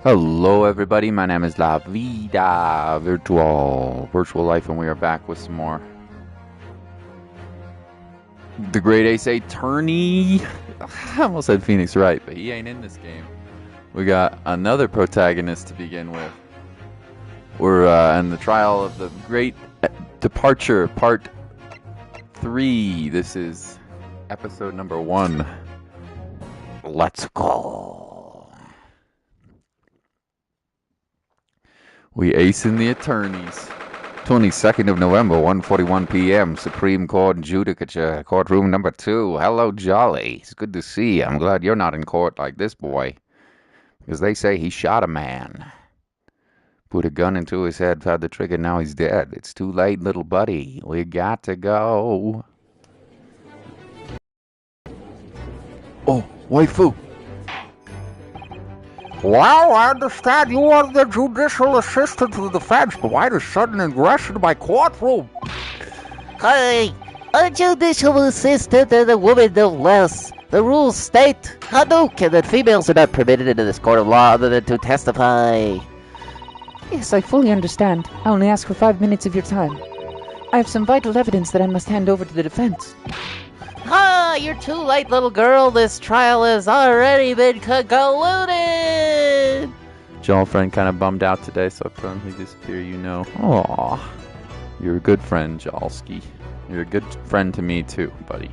Hello, everybody. My name is La Vida Virtual Life, and we are back with some more The Great Ace Attorney. I almost said Phoenix Wright, but he ain't in this game. We got another protagonist to begin with. We're in the trial of the Great Departure, Part 3. This is episode number 1. Let's go. We ace in the attorneys. 22nd of November, 1:41 p.m. Supreme Court Judicature, courtroom number 2. Hello, Jolly. It's good to see you. I'm glad you're not in court like this boy. Because they say he shot a man. Put a gun into his head, had the trigger, now he's dead. It's too late, little buddy. We got to go. Oh, waifu. Well, I understand you are the judicial assistant to the defense, but why the sudden aggression to my courtroom? Hi, a judicial assistant and a woman no less. The rules state, Hadouken, that females are not permitted into this court of law other than to testify. Yes, I fully understand. I only ask for 5 minutes of your time. I have some vital evidence that I must hand over to the defense. You're too late, little girl. This trial has already been concluded. Joel friend kind of bummed out today, so I permanently disappear, you know. Aw. You're a good friend, Jalski. You're a good friend to me, too, buddy.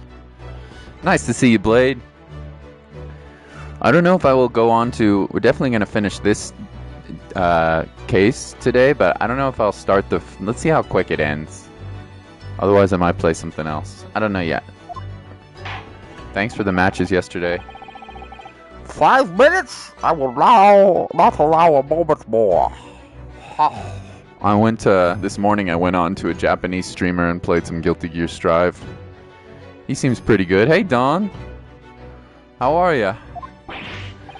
Nice to see you, Blade. I don't know if I will go on to... We're definitely going to finish this case today, but I don't know if I'll start the... Let's see how quick it ends. Otherwise, I might play something else. I don't know yet. Thanks for the matches yesterday. 5 minutes? I will not allow a moment more. This morning I went on to a Japanese streamer and played some Guilty Gear Strive. He seems pretty good. Hey, Don. How are ya?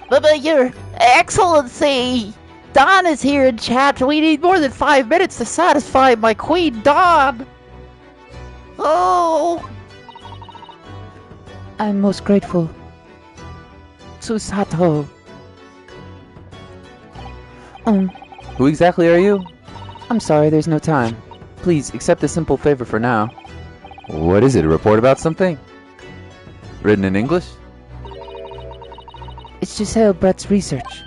But your excellency, Don is here in chat. We need more than 5 minutes to satisfy my queen, Don. Oh. I'm most grateful. Susato. Who exactly are you? I'm sorry, there's no time. Please, accept a simple favor for now. What is it, a report about something? Written in English? It's Giselle Brett's research.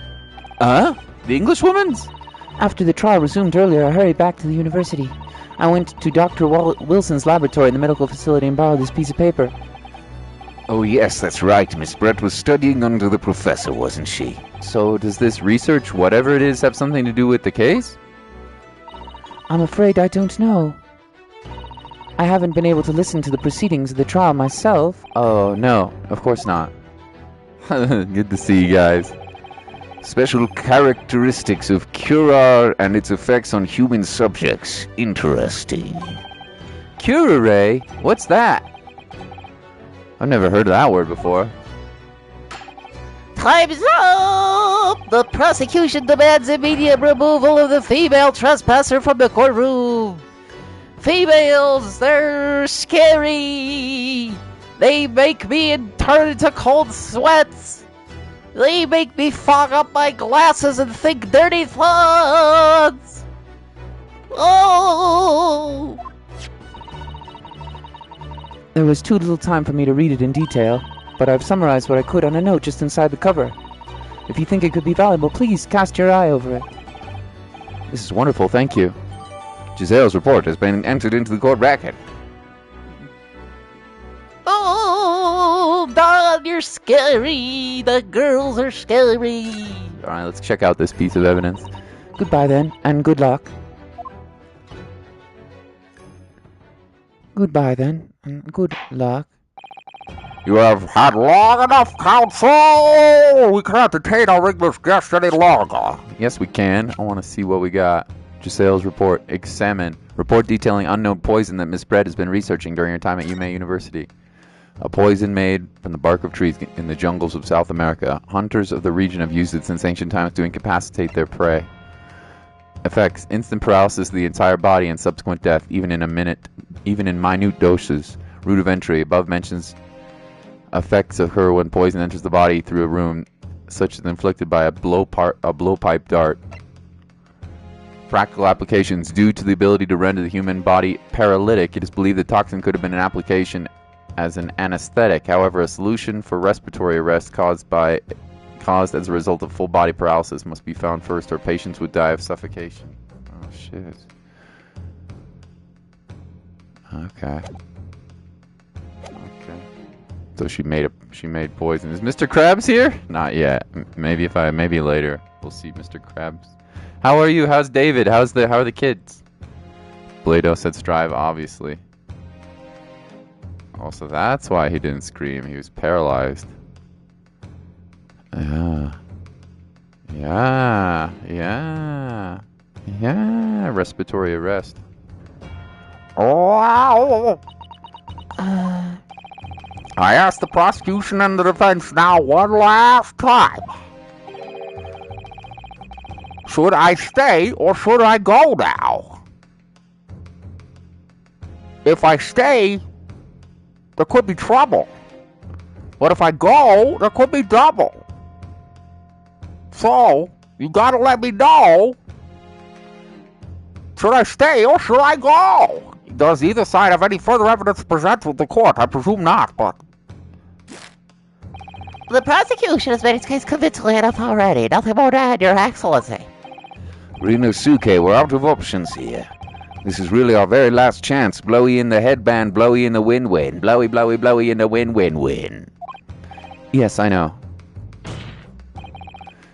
The Englishwoman's? After the trial resumed earlier, I hurried back to the university. I went to Dr. Wilson's laboratory in the medical facility and borrowed this piece of paper. Oh yes, that's right. Miss Brett was studying under the professor, wasn't she? So does this research, whatever it is, have something to do with the case? I'm afraid I don't know. I haven't been able to listen to the proceedings of the trial myself. Oh, no, of course not. Good to see you guys. Special characteristics of Curare and its effects on human subjects. Interesting. Curare? What's that? I've never heard of that word before. Time's up! The prosecution demands immediate removal of the female trespasser from the courtroom. Females, they're scary. They make me turn into cold sweats. They make me fog up my glasses and think dirty thoughts. Oh! There was too little time for me to read it in detail, but I've summarized what I could on a note just inside the cover. If you think it could be valuable, please cast your eye over it. This is wonderful, thank you. Giselle's report has been entered into the court record. Oh, Don, you're scary. The girls are scary. Alright, let's check out this piece of evidence. Goodbye then, and good luck. Goodbye then, and good luck. You have had long enough, counsel! We can't detain our English guest any longer. Yes, we can. I want to see what we got. Giselle's report. Examine. Report detailing unknown poison that Miss Brett has been researching during her time at UMA University. A poison made from the bark of trees in the jungles of South America. Hunters of the region have used it since ancient times to incapacitate their prey. Effects: instant paralysis of the entire body and subsequent death, even in minute doses. Route of entry: above mentions effects occur when poison enters the body through a room such as inflicted by a blowpipe dart. Practical applications. Due to the ability to render the human body paralytic, it is believed the toxin could have been an application as an anesthetic. However, a solution for respiratory arrest caused as a result of full body paralysis must be found first, or patients would die of suffocation. Oh shit. Okay. So she made poison. Is Mr. Krabs here? Not yet. Maybe later we'll see Mr. Krabs. How are you? How's David? How are the kids? Blado said strive, obviously. Also, that's why he didn't scream. He was paralyzed. Yeah. Respiratory arrest. Oh. I ask the prosecution and the defense now one last time. Should I stay or should I go now? If I stay, there could be trouble. But if I go, there could be double. So, you gotta let me know. Should I stay or should I go? Does either side have any further evidence presented to the court? I presume not, but... The prosecution has made its case convincingly enough already. Nothing more to add, Your Excellency. Rinosuke, we're out of options here. This is really our very last chance. Blowy in the headband, blowy in the win-win. Blowy, blowy, blowy in the win-win-win. Yes, I know.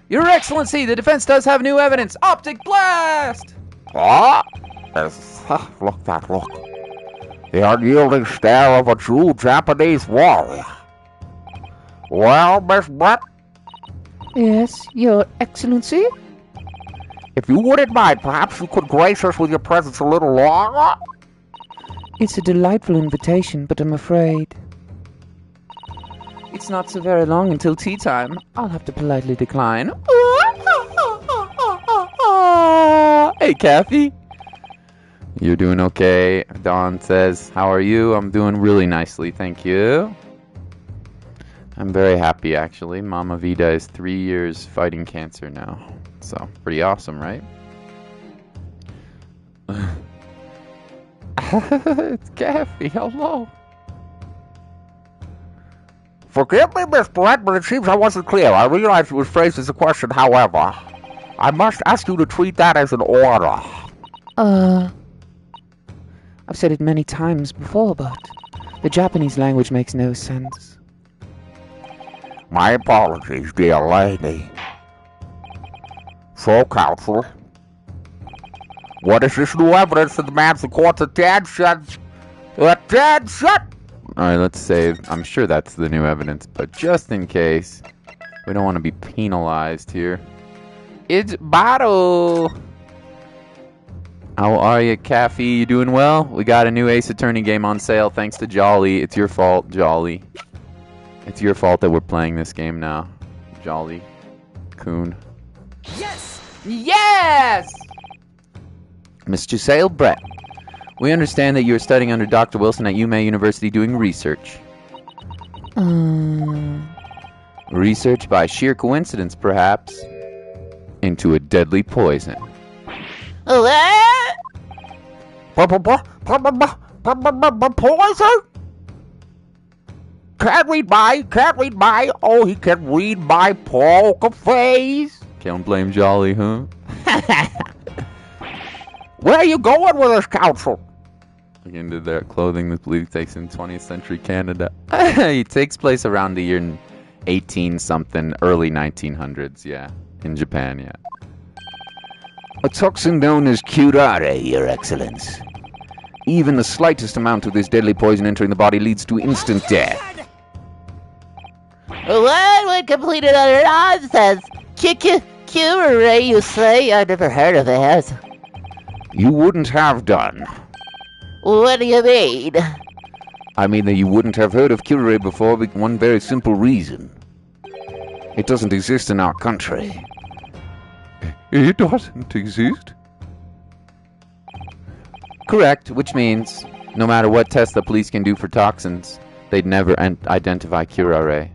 Your Excellency, the defense does have new evidence. Optic blast! What? Look. The unyielding stare of a true Japanese warrior. Well, Miss Brett? Yes, Your Excellency? If you wouldn't mind, perhaps you could grace us with your presence a little longer? It's a delightful invitation, but I'm afraid it's not so very long until tea time. I'll have to politely decline. Hey, Kathy. You're doing okay. Dawn says, how are you? I'm doing really nicely, thank you. I'm very happy, actually. Mama Vida is 3 years fighting cancer now. So, pretty awesome, right? It's Kathy, hello. Forgive me, Miss Brett, but it seems I wasn't clear. I realize it was phrased as a question, however. I must ask you to treat that as an order. I've said it many times before, but the Japanese language makes no sense. My apologies, dear lady. So, counsel, what is this new evidence that demands the court's attention? Attention! Alright, let's save. I'm sure that's the new evidence, but just in case, we don't want to be penalized here. It's Bottle! How are you, Kathy? You doing well? We got a new Ace Attorney game on sale thanks to Jolly. It's your fault, Jolly. It's your fault that we're playing this game now. Jolly. Coon. Yes! Yes! Mr. Sale Brett, we understand that you're studying under Dr. Wilson at UMA University doing research. Research by sheer coincidence, perhaps, into a deadly poison. What? Poison? Can't read my. Oh, he can read my poker face. Can't blame Jolly, huh? Where are you going with this, counsel? Into their clothing that believe takes in 20th century Canada. It takes place around the year 18 something, early 1900s, yeah. In Japan, yeah. A toxin known as curare, Your Excellence. Even the slightest amount of this deadly poison entering the body leads to instant death. What would completed utter nonsense? Curare, you say? I've never heard of it. You wouldn't have done. What do you mean? I mean that you wouldn't have heard of curare before for one very simple reason. It doesn't exist in our country. It doesn't exist? Correct, which means no matter what test the police can do for toxins, they'd never identify curare.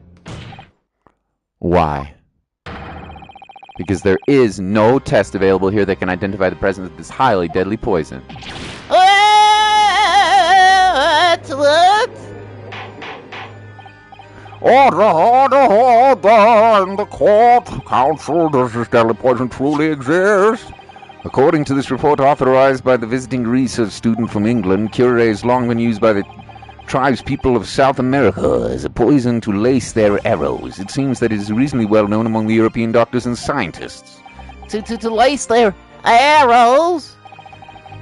Why? Because there is no test available here that can identify the presence of this highly deadly poison. What? Order in the court. Counsel, does this deadly poison truly exist? According to this report authorized by the visiting research student from England, curare has long been used by the tribespeople of South America as a poison to lace their arrows. It seems that it is reasonably well known among the European doctors and scientists. To lace their arrows?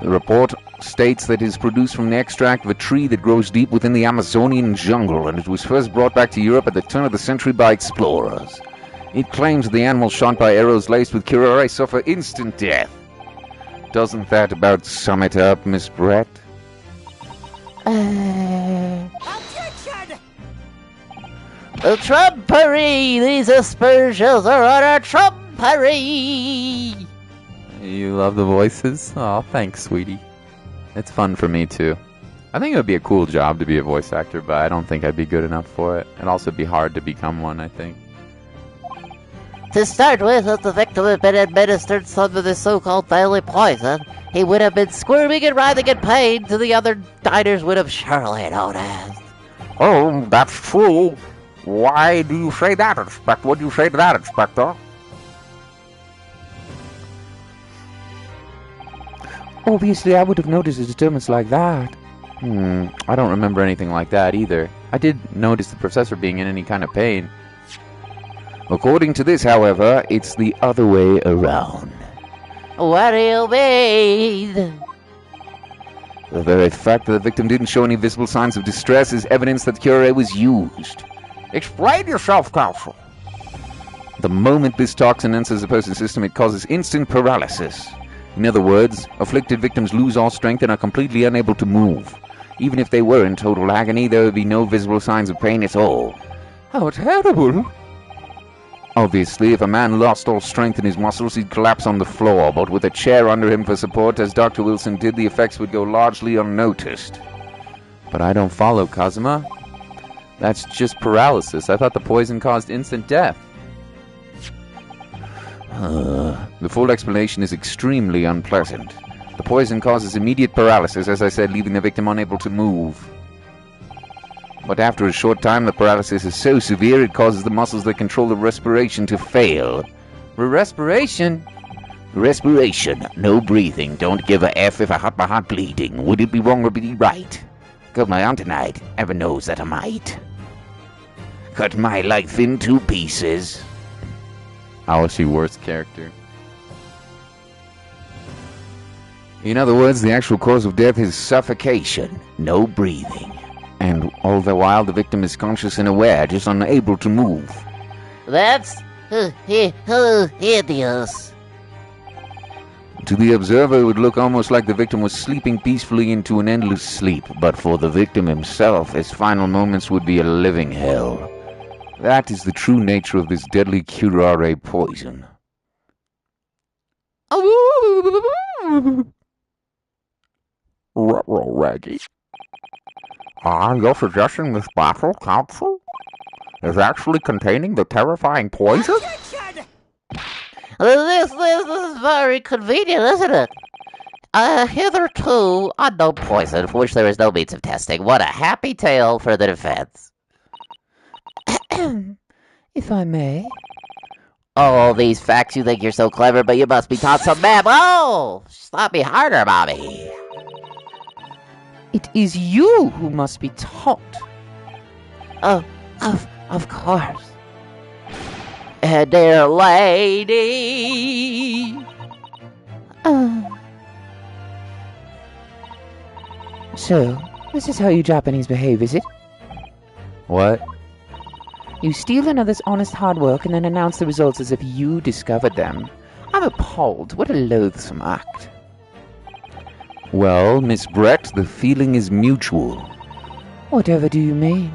The report states that it is produced from the extract of a tree that grows deep within the Amazonian jungle, and it was first brought back to Europe at the turn of the century by explorers. It claims that the animals shot by arrows laced with curare suffer instant death. Doesn't that about sum it up, Miss Brett? The trumpery! These aspersions are on a trumpery! You love the voices? Oh, thanks, sweetie. It's fun for me, too. I think it would be a cool job to be a voice actor, but I don't think I'd be good enough for it. It'd also be hard to become one, I think. To start with, if the victim had been administered some of the so-called deadly poison, he would have been squirming and writhing in pain, so the other diners would have surely noticed. Oh, that's true. Why do you say that, Inspector? What do you say to that, Inspector? Obviously, I would have noticed a disturbance like that. I don't remember anything like that either. I did notice the professor being in any kind of pain. According to this, however, it's the other way around. What do you mean? The very fact that the victim didn't show any visible signs of distress is evidence that curare was used. Explain yourself, Counsel. The moment this toxin enters the person's system, it causes instant paralysis. In other words, afflicted victims lose all strength and are completely unable to move. Even if they were in total agony, there would be no visible signs of pain at all. How terrible! Obviously, if a man lost all strength in his muscles, he'd collapse on the floor, but with a chair under him for support, as Dr. Wilson did, the effects would go largely unnoticed. But I don't follow, Kazuma. That's just paralysis. I thought the poison caused instant death. The full explanation is extremely unpleasant. The poison causes immediate paralysis, as I said, leaving the victim unable to move. But after a short time, the paralysis is so severe it causes the muscles that control the respiration to fail. Respiration? Respiration, no breathing. Don't give a F if I had my heart bleeding. Would it be wrong or be right? Cut my arm tonight. Ever knows that I might. Cut my life in 2 pieces. How is she worst character? In other words, the actual cause of death is suffocation, no breathing. And all the while, the victim is conscious and aware, just unable to move. That's hideous. To the observer, it would look almost like the victim was sleeping peacefully into an endless sleep, but for the victim himself, his final moments would be a living hell. That is the true nature of this deadly curare poison. Raggy. You're suggesting this bottle, Counsel, is actually containing the terrifying poison? This is very convenient, isn't it? Hitherto, unknown poison for which there is no means of testing. What a happy tale for the defense. If I may. Oh, these facts, you think you're so clever, but you must be taught some math. Oh, slap me harder, Mommy. It is you who must be taught. Oh, of course. Dear lady. So, this is how you Japanese behave, is it? What? You steal another's honest hard work and then announce the results as if you discovered them. I'm appalled. What a loathsome act. Well, Miss Brett, the feeling is mutual. Whatever do you mean?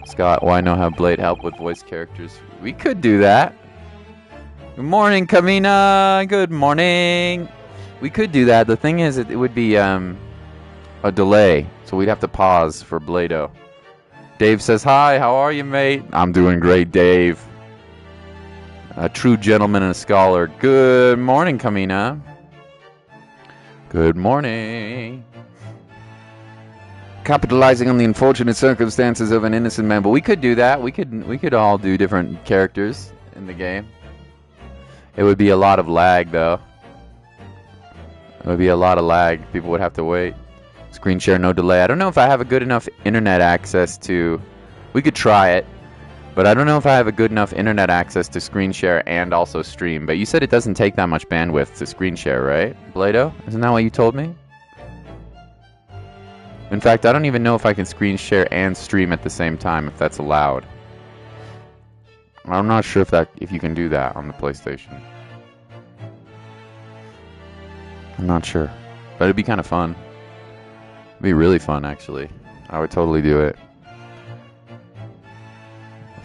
Scott, why not have Blade help with voice characters? We could do that. Good morning, Kamina. Good morning. We could do that. The thing is, it would be a delay, so we'd have to pause for Blado. Dave says, hi, how are you, mate? I'm doing great, Dave. A true gentleman and a scholar. Good morning, Kamina. Good morning. Capitalizing on the unfortunate circumstances of an innocent man. But we could do that. We could all do different characters in the game. It would be a lot of lag, though. It would be a lot of lag. People would have to wait. Screen share, no delay. I don't know if I have a good enough internet access to... We could try it. But I don't know if I have a good enough internet access to screen share and also stream. But you said it doesn't take that much bandwidth to screen share, right? Blado? Isn't that what you told me? In fact, I don't even know if I can screen share and stream at the same time, if that's allowed. I'm not sure if you can do that on the PlayStation. I'm not sure. But it'd be kind of fun. It'd be really fun, actually. I would totally do it.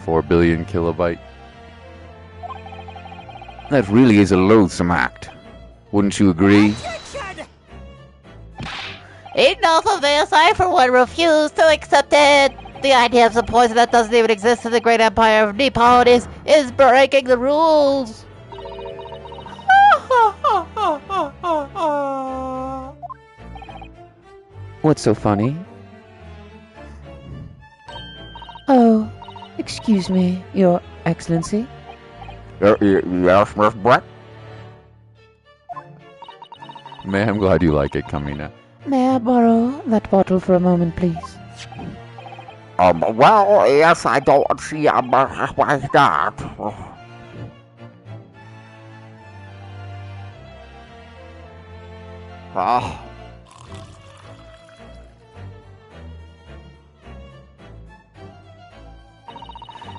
4 billion kilobyte. That really is a loathsome act. Wouldn't you agree? Enough of this. I, for one, refuse to accept it. The idea of some poison that doesn't even exist in the great empire of Nippon is breaking the rules. What's so funny? Oh, excuse me, Your Excellency. Yes, Miss Brett? Man, I'm glad you like it, Kamina. May I borrow that bottle for a moment, please? Well, yes, I don't see why not.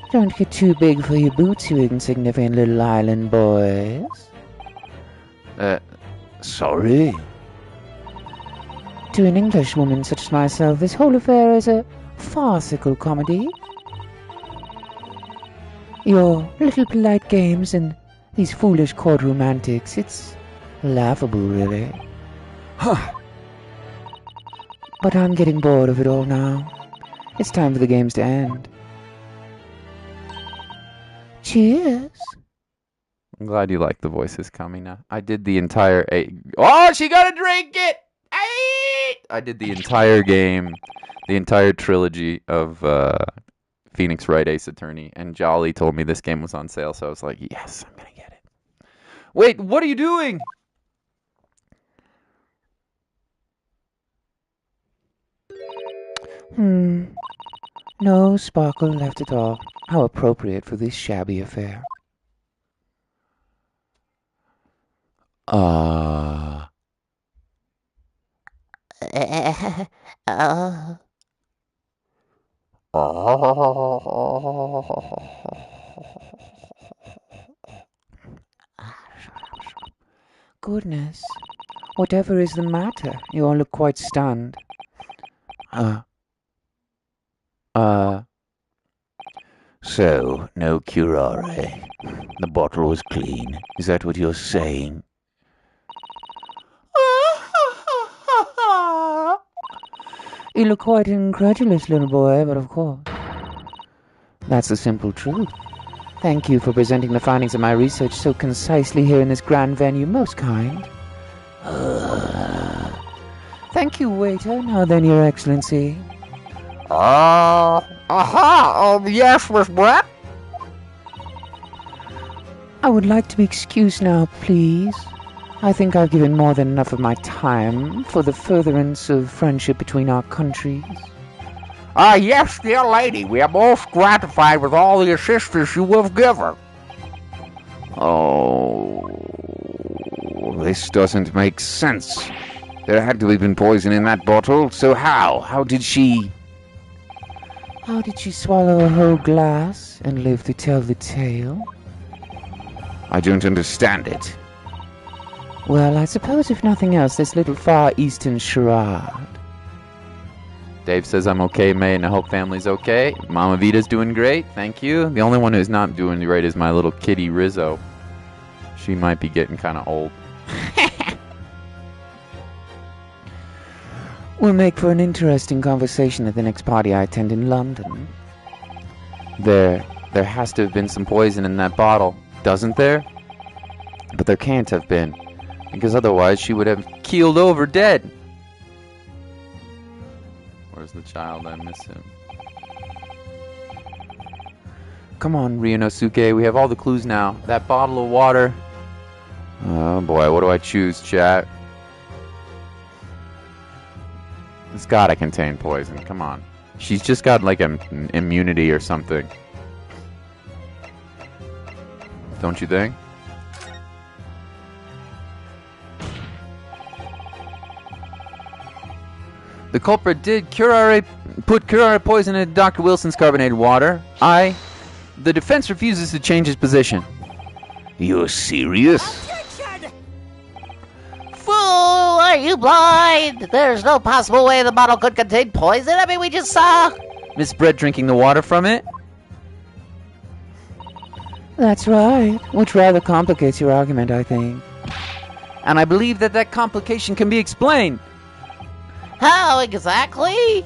Don't get too big for your boots, you insignificant little island boys. Sorry? To an Englishwoman such as myself, this whole affair is a farcical comedy. Your little polite games and these foolish courtroom antics, it's laughable, really. Huh. But I'm getting bored of it all now. It's time for the games to end. Cheers. I'm glad you like the voices, Kamina. I did the entire... Oh, she gotta drink it! I did the entire game, the entire trilogy of Phoenix Wright Ace Attorney, and Jolly told me this game was on sale, so I was like, yes, I'm gonna get it. Wait, what are you doing? No sparkle left at all. How appropriate for this shabby affair. Goodness. Whatever is the matter? You all look quite stunned. So, no curare. The bottle was clean. Is that what you're saying? You look quite incredulous, little boy, but of course. That's the simple truth. Thank you for presenting the findings of my research so concisely here in this grand venue. Most kind. Thank you, waiter. Now then, Your Excellency. Yes, Miss Brett? I would like to be excused now, please. I think I've given more than enough of my time for the furtherance of friendship between our countries. Yes, dear lady, we are most gratified with all the assistance you have given. Oh, this doesn't make sense. There had to have been poison in that bottle, so how? How did she... How did she swallow a whole glass and live to tell the tale? I don't understand it. Well, I suppose if nothing else, this little Far Eastern charade. Dave says I'm okay, mate, and I hope family's okay. Mama Vita's doing great, thank you. The only one who's not doing great is my little kitty Rizzo. She might be getting kind of old. Will make for an interesting conversation at the next party I attend in London. There has to have been some poison in that bottle. Doesn't there? But there can't have been, because otherwise she would have keeled over dead. Where's the child? I miss him. Come on, Ryunosuke, we have all the clues now. That bottle of water. Oh boy, what do I choose, chat? It's gotta contain poison, come on. She's just got like an immunity or something. Don't you think? The culprit did put curare poison in Dr. Wilson's carbonated water. The defense refuses to change his position. You're serious? Fool, are you blind? There's no possible way the bottle could contain poison. I mean, we just saw. Miss Bread drinking the water from it? That's right. Which rather complicates your argument, I think. And I believe that complication can be explained. How exactly?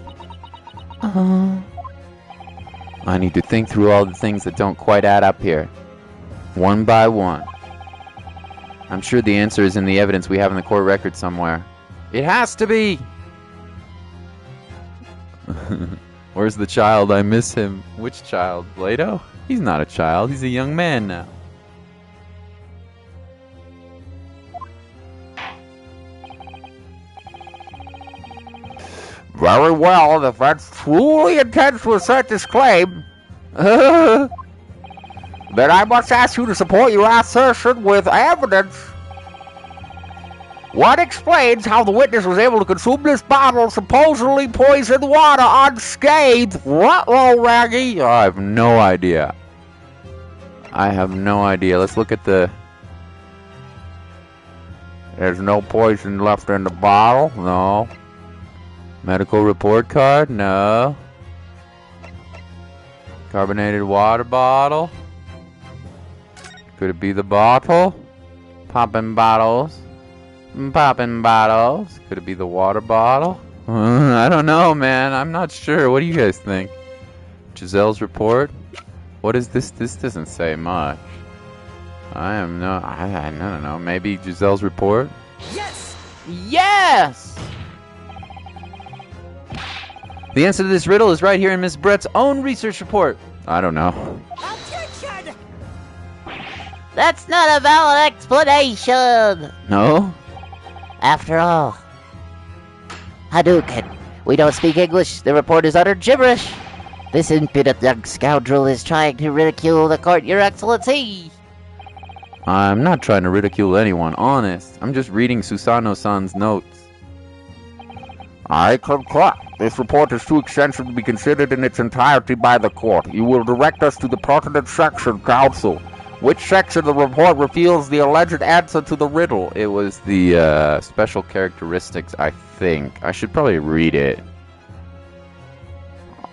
I need to think through all the things that don't quite add up here. One by one. I'm sure the answer is in the evidence we have in the court record somewhere. It has to be! Where's the child? I miss him. Which child? Plato? He's not a child. He's a young man now. Very well, the defense truly intends to assert this claim. Then I must ask you to support your assertion with evidence. What explains how the witness was able to consume this bottle of supposedly poisoned water unscathed? What, Raggy? I have no idea. I have no idea. Let's look at the... There's no poison left in the bottle? No. Medical report card? No. Carbonated water bottle? Could it be the bottle? Popping bottles. Popping bottles. Could it be the water bottle? I don't know, man. I'm not sure. What do you guys think? Giselle's report? What is this? This doesn't say much. I don't know. Maybe Giselle's report? Yes! Yes! The answer to this riddle is right here in Miss Brett's own research report. I don't know. Objection! That's not a valid explanation! No? After all, Hadouken, we don't speak English. The report is utter gibberish. This impudent young scoundrel is trying to ridicule the court, Your Excellency. I'm not trying to ridicule anyone, honest. I'm just reading Susano-san's notes. I concur. This report is too extensive to be considered in its entirety by the court. You will direct us to the pertinent section, counsel. Which section of the report reveals the alleged answer to the riddle? It was the special characteristics, I think. I should probably read it.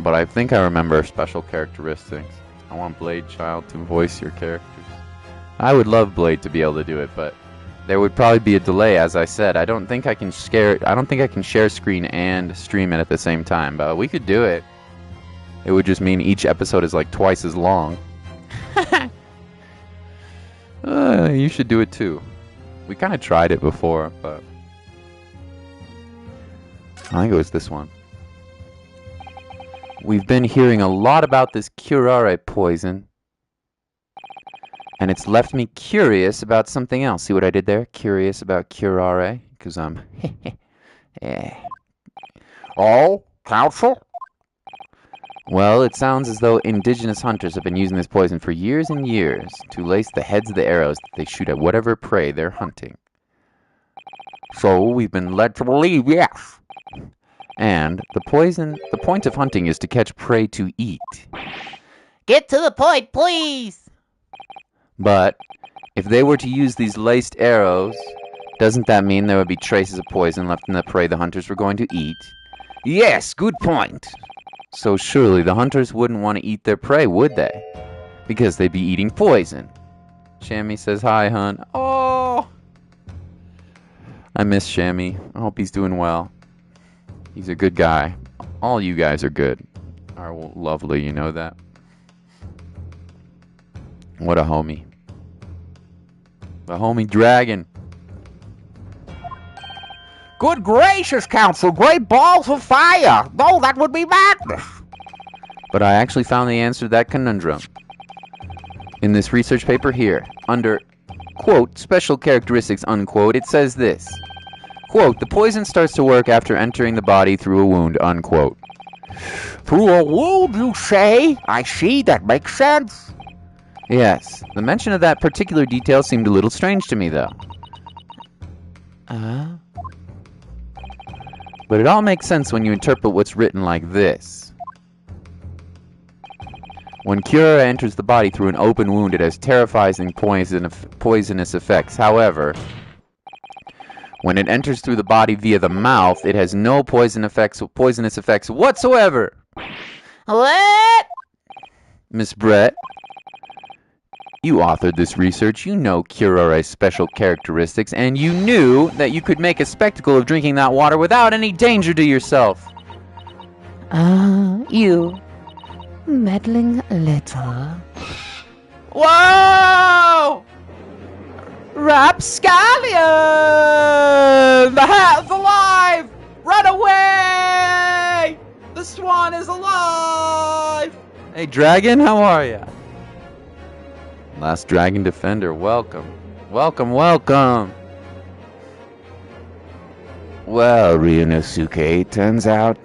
But I think I remember special characteristics. I want Blade Child to voice your characters. I would love Blade to be able to do it, but there would probably be a delay, as I said. I don't think I can share screen and stream it at the same time, but we could do it. It would just mean each episode is like twice as long. You should do it too. We kind of tried it before, but I think it was this one. We've been hearing a lot about this curare poison, and it's left me curious about something else. See what I did there? Curious about curare, because I'm... Oh, counsel? Well, it sounds as though indigenous hunters have been using this poison for years and years to lace the heads of the arrows that they shoot at whatever prey they're hunting. So we've been led to believe, yes. And the point of hunting is to catch prey to eat. Get to the point, please! But if they were to use these laced arrows, doesn't that mean there would be traces of poison left in the prey the hunters were going to eat? Yes, good point. So surely the hunters wouldn't want to eat their prey, would they? Because they'd be eating poison. Shammy says hi, hun. Oh! I miss Shammy. I hope he's doing well. He's a good guy. All you guys are good. Are lovely, you know that? What a homie. The homie Dragon. Good gracious, Council! Great balls of fire! No, that would be madness! But I actually found the answer to that conundrum. In this research paper here, under, quote, special characteristics, unquote, it says this. Quote, the poison starts to work after entering the body through a wound, unquote. Through a wound, you say? I see, that makes sense. Yes, the mention of that particular detail seemed a little strange to me, though. But it all makes sense when you interpret what's written like this. When Cura enters the body through an open wound, it has terrifying poisonous effects. However, when it enters through the body via the mouth, it has no poisonous effects whatsoever. What? Miss Brett, you authored this research. You know Curare's special characteristics, and you knew that you could make a spectacle of drinking that water without any danger to yourself. You meddling little. Whoa! Rapscallion! The hat's alive! Run away! The swan is alive! Hey, Dragon, how are ya? Last Dragon Defender, welcome. Welcome, welcome! Well, Ryunosuke, it turns out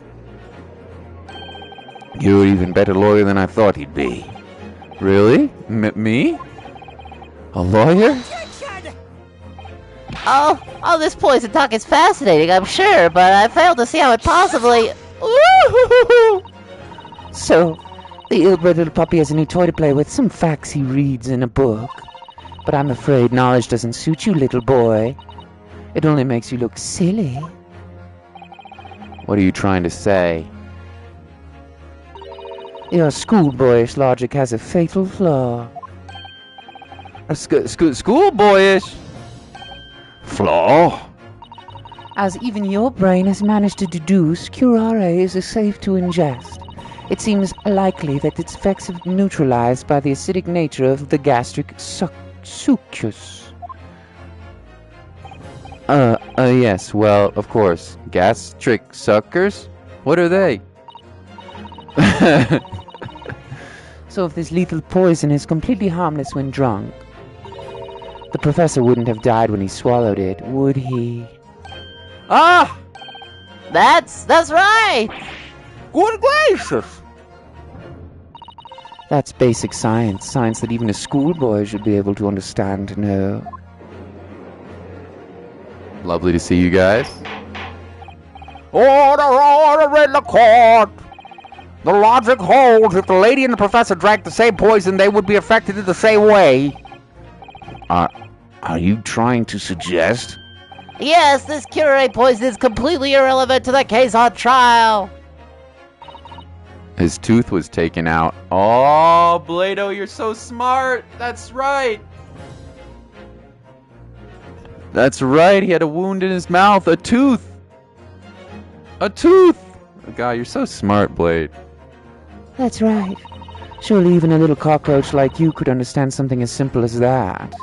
you're an even better lawyer than I thought you'd be. Really? Me? A lawyer? Oh, this poison talk is fascinating, I'm sure, but I fail to see how it possibly... So, the ill-bred little puppy has a new toy to play with, some facts he reads in a book. But I'm afraid knowledge doesn't suit you, little boy. It only makes you look silly. What are you trying to say? Your schoolboyish logic has a fatal flaw. Schoolboyish? Flaw? As even your brain has managed to deduce, curare is safe to ingest. It seems likely that its effects are neutralized by the acidic nature of the gastric succus. Yes, well, of course. Gastric suckers? What are they? So if this lethal poison is completely harmless when drunk, the professor wouldn't have died when he swallowed it, would he? Ah! That's right! Good gracious! That's basic science, science that even a schoolboy should be able to understand and know. Lovely to see you guys. Order in the court! The logic holds. If the lady and the professor drank the same poison, they would be affected in the same way. Are you trying to suggest? Yes, this curare poison is completely irrelevant to the case on trial. His tooth was taken out. Oh, Blado, you're so smart. That's right. That's right. He had a wound in his mouth. A tooth. A tooth. Oh, God, you're so smart, Blade. That's right. Surely even a little cockroach like you could understand something as simple as that.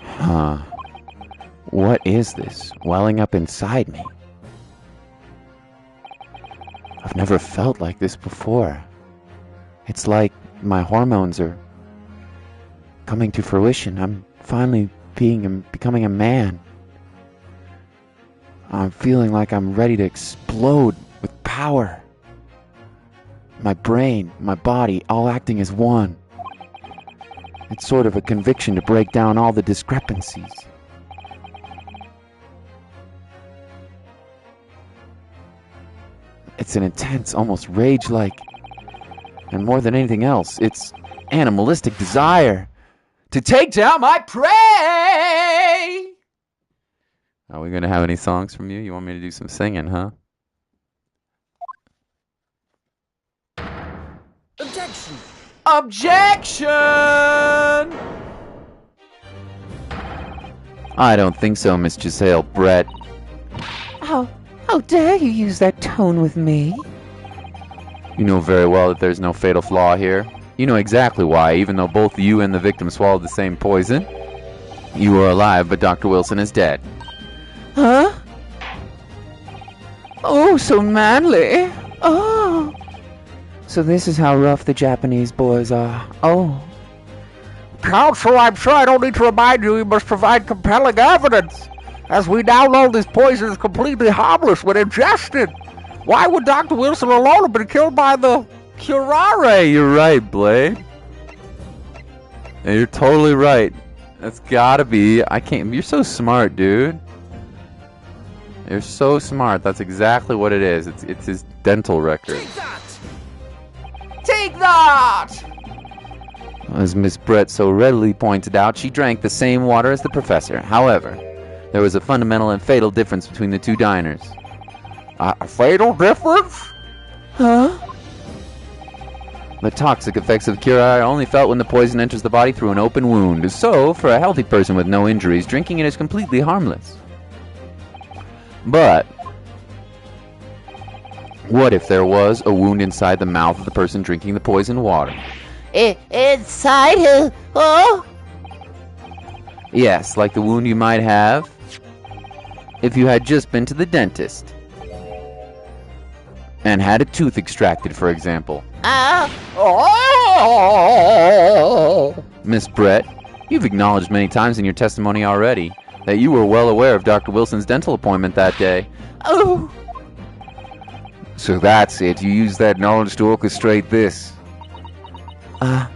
Huh. What is this welling up inside me? I've never felt like this before. It's like my hormones are coming to fruition. I'm finally becoming a man. I'm feeling like I'm ready to explode with power. My brain, my body, all acting as one. It's sort of a conviction to break down all the discrepancies. It's an intense, almost rage-like, and more than anything else, it's animalistic desire to take down my prey! Are we gonna have any songs from you? You want me to do some singing, huh? Objection! Objection! I don't think so, Miss Giselle Brett. How dare you use that tone with me? You know very well that there's no fatal flaw here. You know exactly why, even though both you and the victim swallowed the same poison. You are alive, but Dr. Wilson is dead. Huh? Oh, so manly. Oh. So this is how rough the Japanese boys are. Oh. Counsel, I'm sure I don't need to remind you must provide compelling evidence. As we now know, this poison is completely harmless when ingested. Why would Dr. Wilson alone have been killed by the curare? You're right, Blade. Yeah, you're totally right. That's gotta be... You're so smart, dude. You're so smart. That's exactly what it is. It's his dental record. Take that! As Miss Brett so readily pointed out, she drank the same water as the professor. However, there was a fundamental and fatal difference between the two diners. A fatal difference? Huh? The toxic effects of curare are only felt when the poison enters the body through an open wound. So, for a healthy person with no injuries, drinking it is completely harmless. But what if there was a wound inside the mouth of the person drinking the poisoned water? Inside him? Oh? Yes, like the wound you might have if you had just been to the dentist and had a tooth extracted, for example. Oh! Miss Brett, you've acknowledged many times in your testimony already that you were well aware of Dr. Wilson's dental appointment that day. Oh. So that's it. You used that knowledge to orchestrate this. Oh!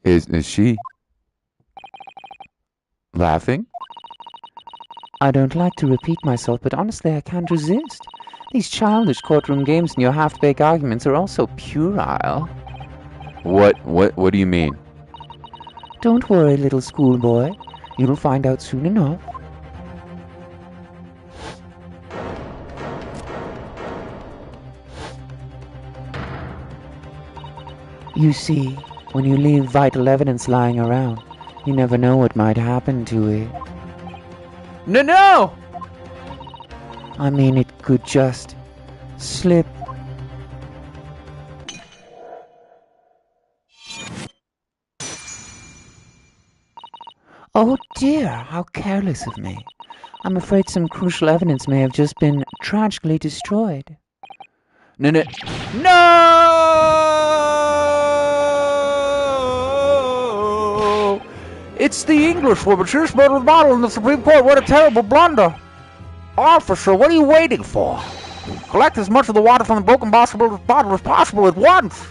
Is she laughing? I don't like to repeat myself, but honestly I can't resist. These childish courtroom games and your half-baked arguments are all so puerile. What do you mean? Don't worry, little schoolboy. You'll find out soon enough. You see, when you leave vital evidence lying around, you never know what might happen to it. No! I mean, it could just slip. Oh dear, how careless of me. I'm afraid some crucial evidence may have just been tragically destroyed. No! It's the Englishwoman. She just murdered the bottle in the Supreme Court. What a terrible blunder. Officer, what are you waiting for? Collect as much of the water from the broken bottle as possible at once.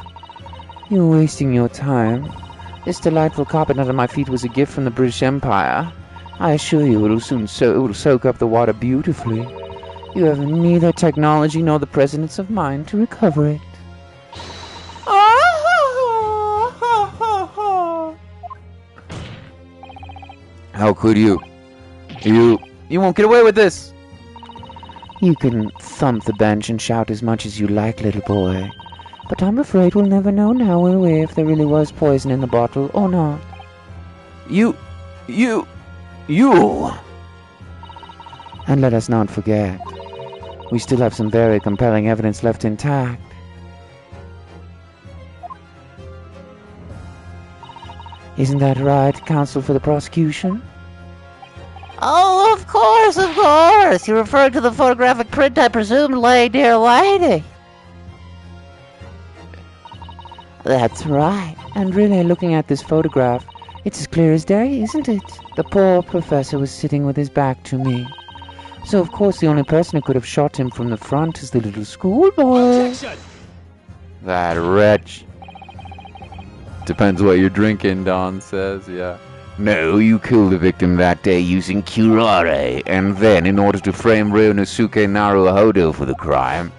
You're wasting your time. This delightful carpet under my feet was a gift from the British Empire. I assure you it will soak up the water beautifully. You have neither technology nor the presence of mind to recover it. How could you? You won't get away with this! You can thump the bench and shout as much as you like, little boy. But I'm afraid we'll never know now, will we, if there really was poison in the bottle or not. You! And let us not forget, we still have some very compelling evidence left intact. Isn't that right, counsel for the prosecution? Oh, of course, of course. You're referring to the photographic print, I presume, dear lady. That's right. And really, looking at this photograph, it's as clear as day, isn't it? The poor professor was sitting with his back to me. So, of course, the only person who could have shot him from the front is the little schoolboy. Objection! That wretch. Depends what you're drinking, Don says, yeah. No, you killed the victim that day using curare, and then, in order to frame Ryunosuke Naruhodo for the crime,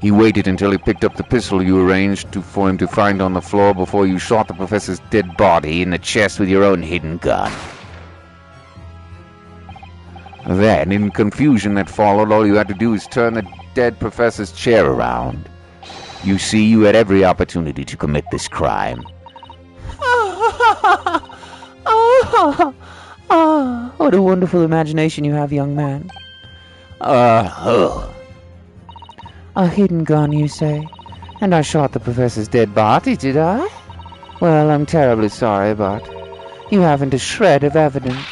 he waited until he picked up the pistol you arranged for him to find on the floor before you shot the professor's dead body in the chest with your own hidden gun. Then, in confusion that followed, all you had to do was turn the dead professor's chair around. You see, you had every opportunity to commit this crime. Ah, what a wonderful imagination you have, young man. A hidden gun, you say? And I shot the professor's dead body, did I? Well, I'm terribly sorry, but you haven't a shred of evidence.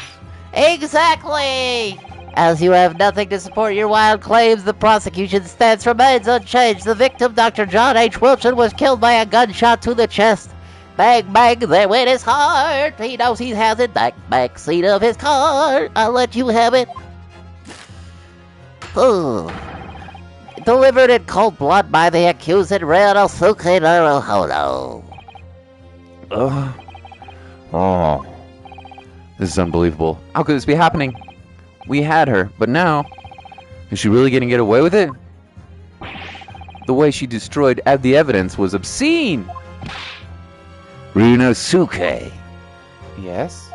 Exactly! As you have nothing to support your wild claims, the prosecution's stance remains unchanged. The victim, Dr. John H. Wilson, was killed by a gunshot to the chest. Bang, bang, there went his heart. He knows he has it. Back seat of his car. I'll let you have it. Delivered in cold blood by the accused Ryunosuke Naruhodo. Oh. This is unbelievable. How could this be happening? We had her, but now... Is she really gonna get away with it? The way she destroyed the evidence was obscene! Ryunosuke, Yes?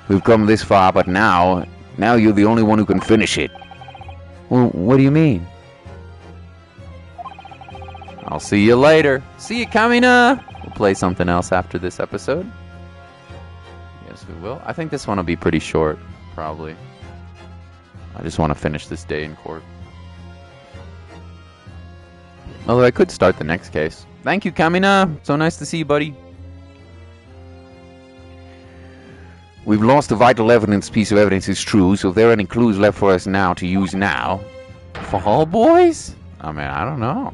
we've come this far, but now you're the only one who can finish it. Well, what do you mean? I'll see you later. See you, Kamina! We'll play something else after this episode. Yes, we will. I think this one will be pretty short, probably. I just want to finish this day in court. Although I could start the next case. Thank you, Kamina. So nice to see you, buddy. We've lost a vital piece of evidence is true, so if there are any clues left for us now to use now... Fall Boys? I mean, I don't know.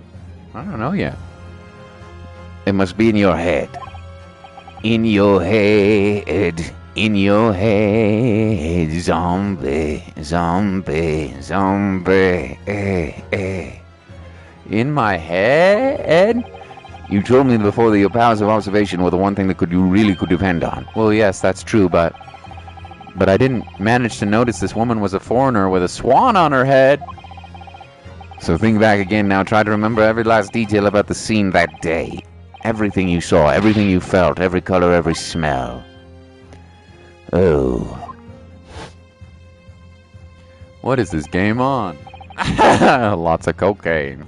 I don't know yet. It must be in your head. In your head. In your head. Zombie. Zombie. Zombie. In my head? You told me before that your powers of observation were the one thing that you really could depend on. Well, yes, that's true, but I didn't manage to notice this woman was a foreigner with a swan on her head. So think back again now. Try to remember every last detail about the scene that day. Everything you saw, everything you felt, every color, every smell. Oh. What is this game on? Lots of cocaine.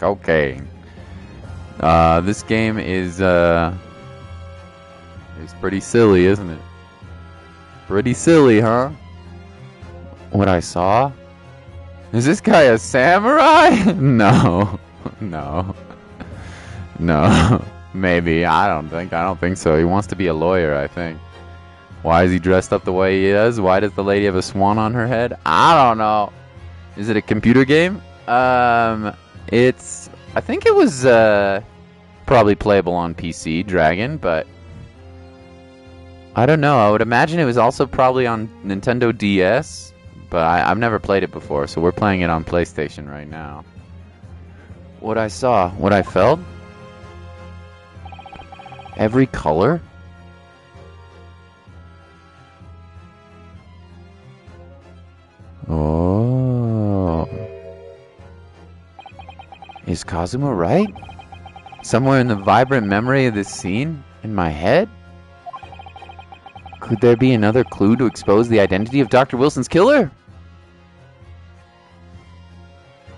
This game is pretty silly, isn't it? Pretty silly, huh? What I saw? Is this guy a samurai? No. Maybe. I don't think so. He wants to be a lawyer, I think. Why is he dressed up the way he is? Why does the lady have a swan on her head? I don't know. Is it a computer game? I think it was probably playable on PC, Dragon, but I don't know. I would imagine it was also probably on Nintendo DS, but I've never played it before, so we're playing it on PlayStation right now. What I saw, what I felt? Every color? Oh. Is Kazuma right? Somewhere in the vibrant memory of this scene? In my head? Could there be another clue to expose the identity of Dr. Wilson's killer?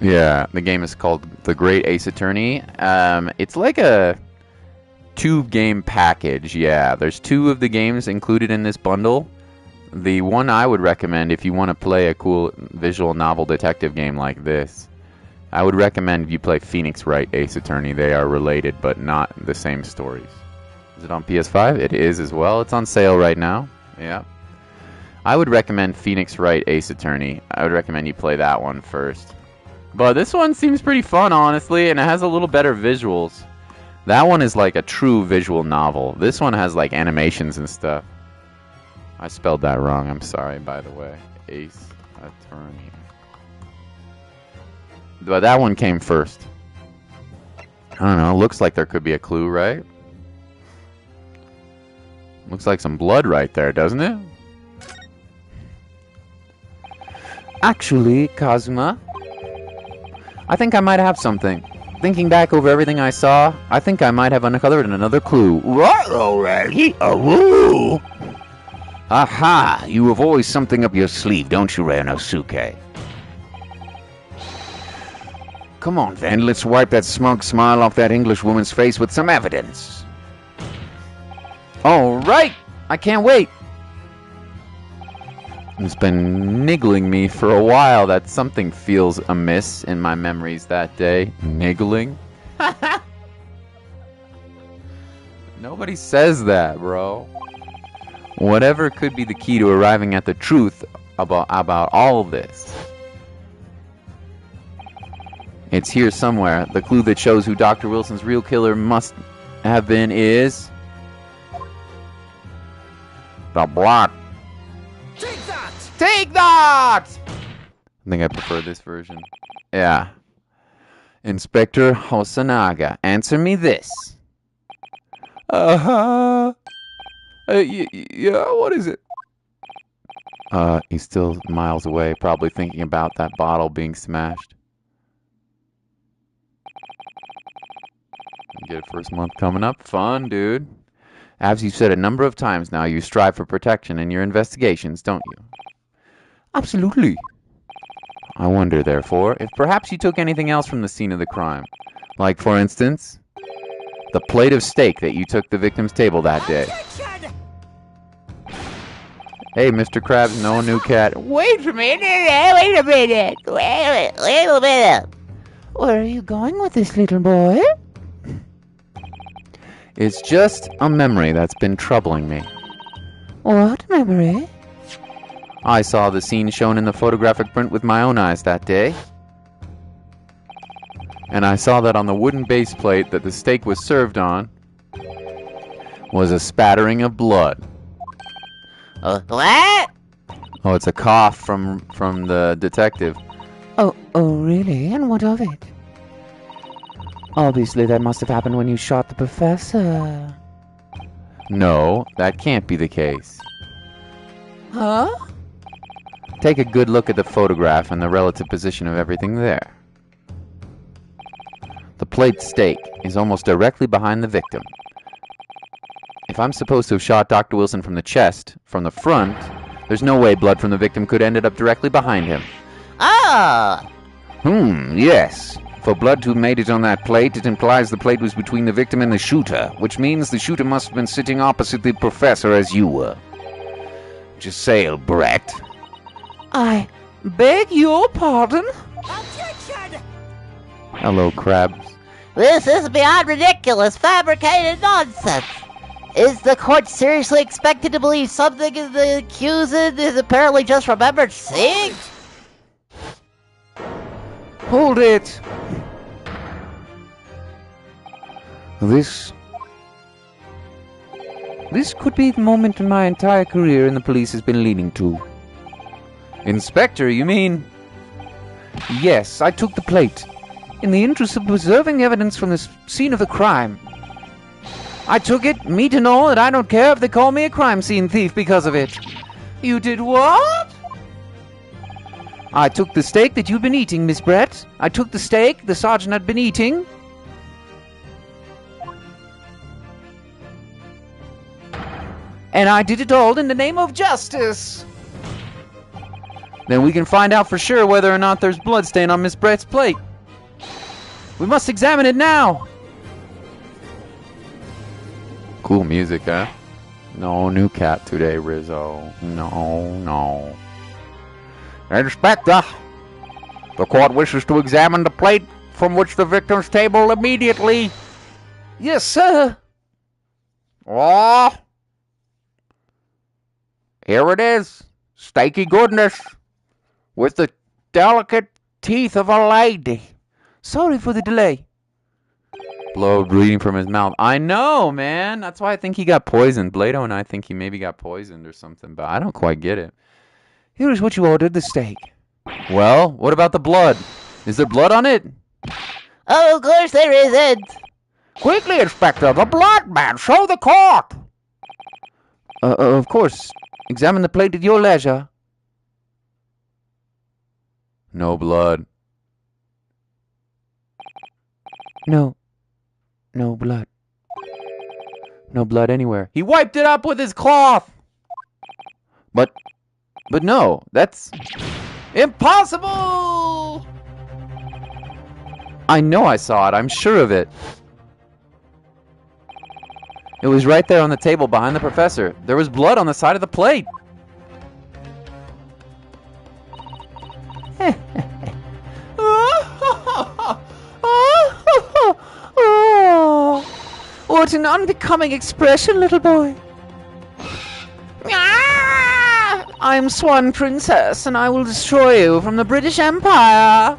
Yeah, the game is called The Great Ace Attorney. It's like a 2-game package, yeah. There's 2 of the games included in this bundle. The one I would recommend if you want to play a cool visual novel detective game like this, I would recommend you play Phoenix Wright Ace Attorney. They are related, but not the same stories. Is it on PS5? It is as well. It's on sale right now. Yeah. I would recommend Phoenix Wright Ace Attorney. I would recommend you play that one first. But this one seems pretty fun, honestly, and it has a little better visuals. That one is like a true visual novel. This one has like animations and stuff. I spelled that wrong. I'm sorry, by the way. Ace Attorney. But that one came first. I don't know. Looks like there could be a clue, right? Looks like some blood right there, doesn't it? Actually, Kazuma, I think I might have something. Thinking back over everything I saw, I think I might have uncovered another clue. What already? Oh! Aha! You have always something up your sleeve, don't you, Ryunosuke? Come on, then, let's wipe that smug smile off that English woman's face with some evidence. All right! I can't wait! It's been niggling me for a while that something feels amiss in my memories that day. Niggling? Nobody says that, bro. Whatever could be the key to arriving at the truth about all this. It's here somewhere. The clue that shows who Dr. Wilson's real killer must have been is... The blood. Take that! I think I prefer this version. Yeah. Inspector Hosanaga, answer me this. Yeah, what is it? He's still miles away, probably thinking about that bottle being smashed. Get it first month coming up. Fun, dude. As you've said a number of times now, you strive for protection in your investigations, don't you? Absolutely. I wonder, therefore, if perhaps you took anything else from the scene of the crime. Like, for instance, the plate of steak that you took the victim's table that day. Hey, Mr. Krabs, no new cat. Wait a minute. Wait a minute. Wait a minute. Where are you going with this, little boy? It's just a memory that's been troubling me. What memory? I saw the scene shown in the photographic print with my own eyes that day. And I saw that on the wooden base plate that the steak was served on was a spattering of blood. What? Oh, it's a cough from the detective. Oh, really? And what of it? Obviously, that must have happened when you shot the professor. No, that can't be the case. Huh? Take a good look at the photograph and the relative position of everything there. The plate steak is almost directly behind the victim. If I'm supposed to have shot Dr. Wilson from the chest, from the front, there's no way blood from the victim could have ended up directly behind him. Ah! Yes. For blood to have made it on that plate, it implies the plate was between the victim and the shooter, which means the shooter must have been sitting opposite the professor as you were. Just say, Brett. I beg your pardon? Hello, Krabs. This is beyond ridiculous, fabricated nonsense. Is the court seriously expected to believe something the accused is apparently just remembered seeing? Hold it! This could be the moment in my entire career in the police has been leading to. Inspector, you mean? Yes, I took the plate. In the interest of preserving evidence from the scene of the crime. I took it, me to know that I don't care if they call me a crime scene thief because of it. You did what? I took the steak that you've been eating, Miss Brett. I took the steak the sergeant had been eating. And I did it all in the name of justice. Then we can find out for sure whether or not there's bloodstain on Miss Brett's plate. We must examine it now. Cool music, huh? No new cat today, Rizzo. No. Inspector, the court wishes to examine the plate from which the victim's table immediately. Yes, sir. Oh, here it is. Steaky goodness. With the delicate teeth of a lady. Sorry for the delay. Blood bleeding from his mouth. I know, man. That's why I think he got poisoned. Blado and I think he maybe got poisoned or something, but I don't quite get it. Here is what you ordered, the steak. Well, what about the blood? Is there blood on it? Oh, of course there isn't. Quickly, Inspector, the blood, man. Show the court. Of course. Examine the plate at your leisure. No blood. No blood. No blood anywhere. He wiped it up with his cloth! But no, that's impossible! I know I saw it. I'm sure of it. It was right there on the table behind the professor. There was blood on the side of the plate. What an unbecoming expression, little boy. I'm Swan Princess, and I will destroy you from the British Empire.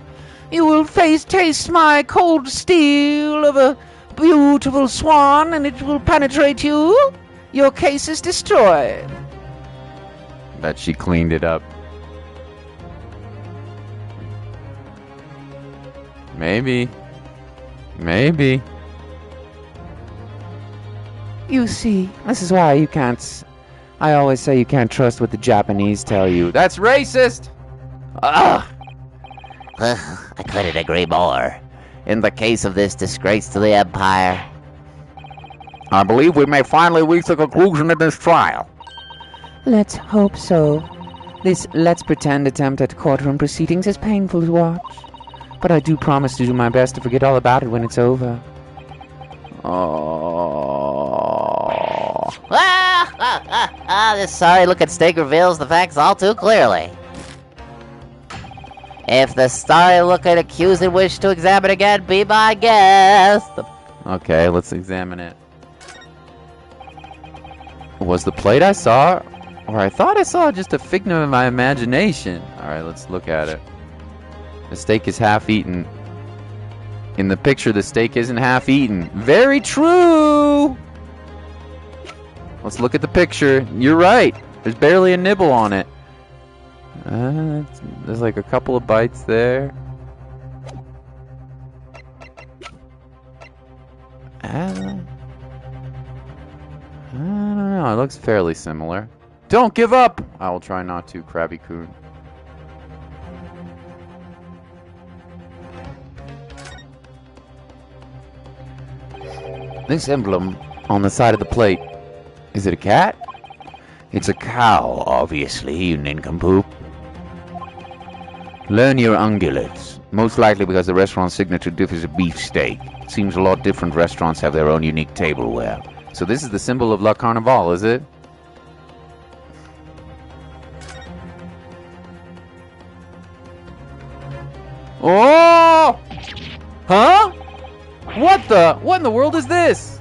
You will taste my cold steel of a beautiful swan, and it will penetrate you. Your case is destroyed. Bet she cleaned it up. Maybe. Maybe. You see, this is why you can't... I always say you can't trust what the Japanese tell you. That's racist! Ugh. I couldn't agree more. In the case of this disgrace to the Empire, I believe we may finally reach a conclusion in this trial. Let's hope so. This let's pretend attempt at courtroom proceedings is painful to watch. But I do promise to do my best to forget all about it when it's over. This sorry-looking steak reveals the facts all too clearly. If the sorry-looking accused wish to examine again, be my guest. Okay, let's examine it. Was the plate I saw, or I thought I saw just a figment of my imagination? Alright, let's look at it. The steak is half eaten. In the picture, the steak isn't half eaten. Very true! Let's look at the picture. You're right. There's barely a nibble on it. There's like a couple of bites there. I don't know. It looks fairly similar. Don't give up! I will try not to, Krabby Coon. This emblem on the side of the plate. Is it a cat? It's a cow, obviously, you nincompoop. Learn your ungulates. Most likely because the restaurant's signature dish is a beefsteak. It seems a lot different restaurants have their own unique tableware. So this is the symbol of La Carnival, is it? Oh! Huh? What in the world is this?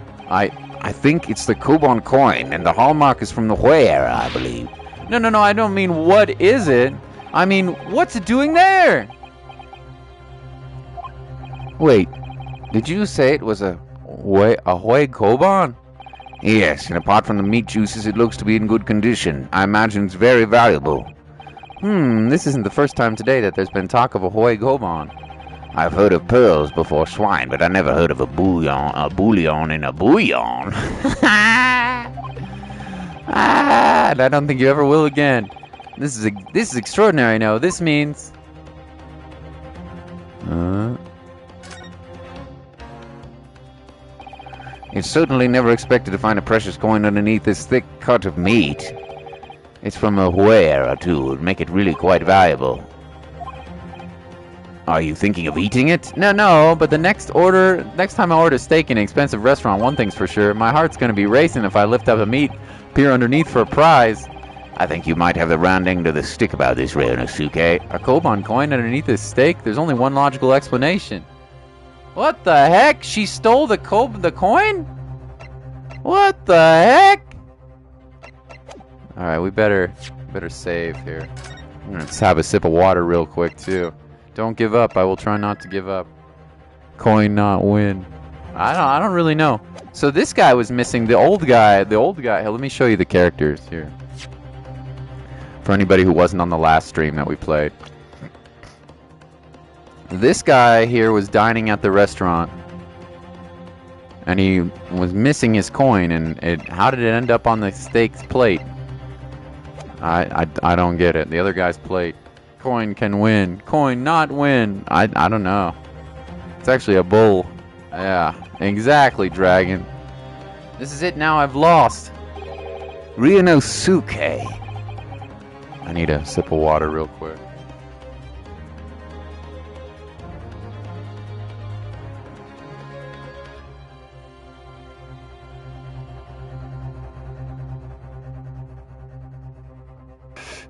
I think it's the Koban coin, and the hallmark is from the Hui era, I believe. No, I don't mean what is it. I mean, what's it doing there? Wait, did you say it was a Hui Koban? Yes, and apart from the meat juices, it looks to be in good condition. I imagine it's very valuable. This isn't the first time today that there's been talk of a Hui Koban. I've heard of pearls before swine, but I never heard of a bouillon in a bouillon. And I don't think you ever will again. This is extraordinary now. This means... It's certainly never expected to find a precious coin underneath this thick cut of meat. It's from a Hui era, too. It would make it really quite valuable. Are you thinking of eating it? No, but the next time I order steak in an expensive restaurant, one thing's for sure, my heart's gonna be racing if I lift up a meat, peer underneath for a prize. I think you might have the round end of the stick about this, Ryonosuke. A Koban coin underneath this steak? There's only one logical explanation. What the heck? She stole the coin? What the heck? Alright, we better save here. Let's have a sip of water real quick, too. Don't give up. I will try not to give up. Coin not win. I don't really know. So this guy was missing. The old guy. Here, let me show you the characters here. For anybody who wasn't on the last stream that we played. This guy here was dining at the restaurant. And he was missing his coin. And how did it end up on the steak's plate? I don't get it. The other guy's plate. Coin can win. Coin not win. I don't know. It's actually a bull. Yeah, exactly, dragon. This is it now. I've lost. Ryonosuke. I need a sip of water real quick.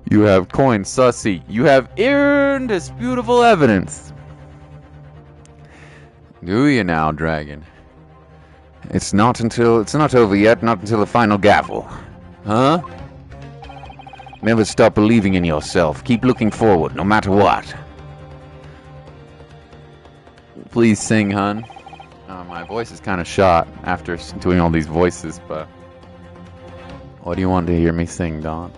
You have coined Sussy. You have indisputable evidence. Do you now, dragon? It's not over yet, not until the final gavel. Huh? Never stop believing in yourself. Keep looking forward, no matter what. Please sing, hun. My voice is kind of shot after doing all these voices, but what do you want to hear me sing, Don?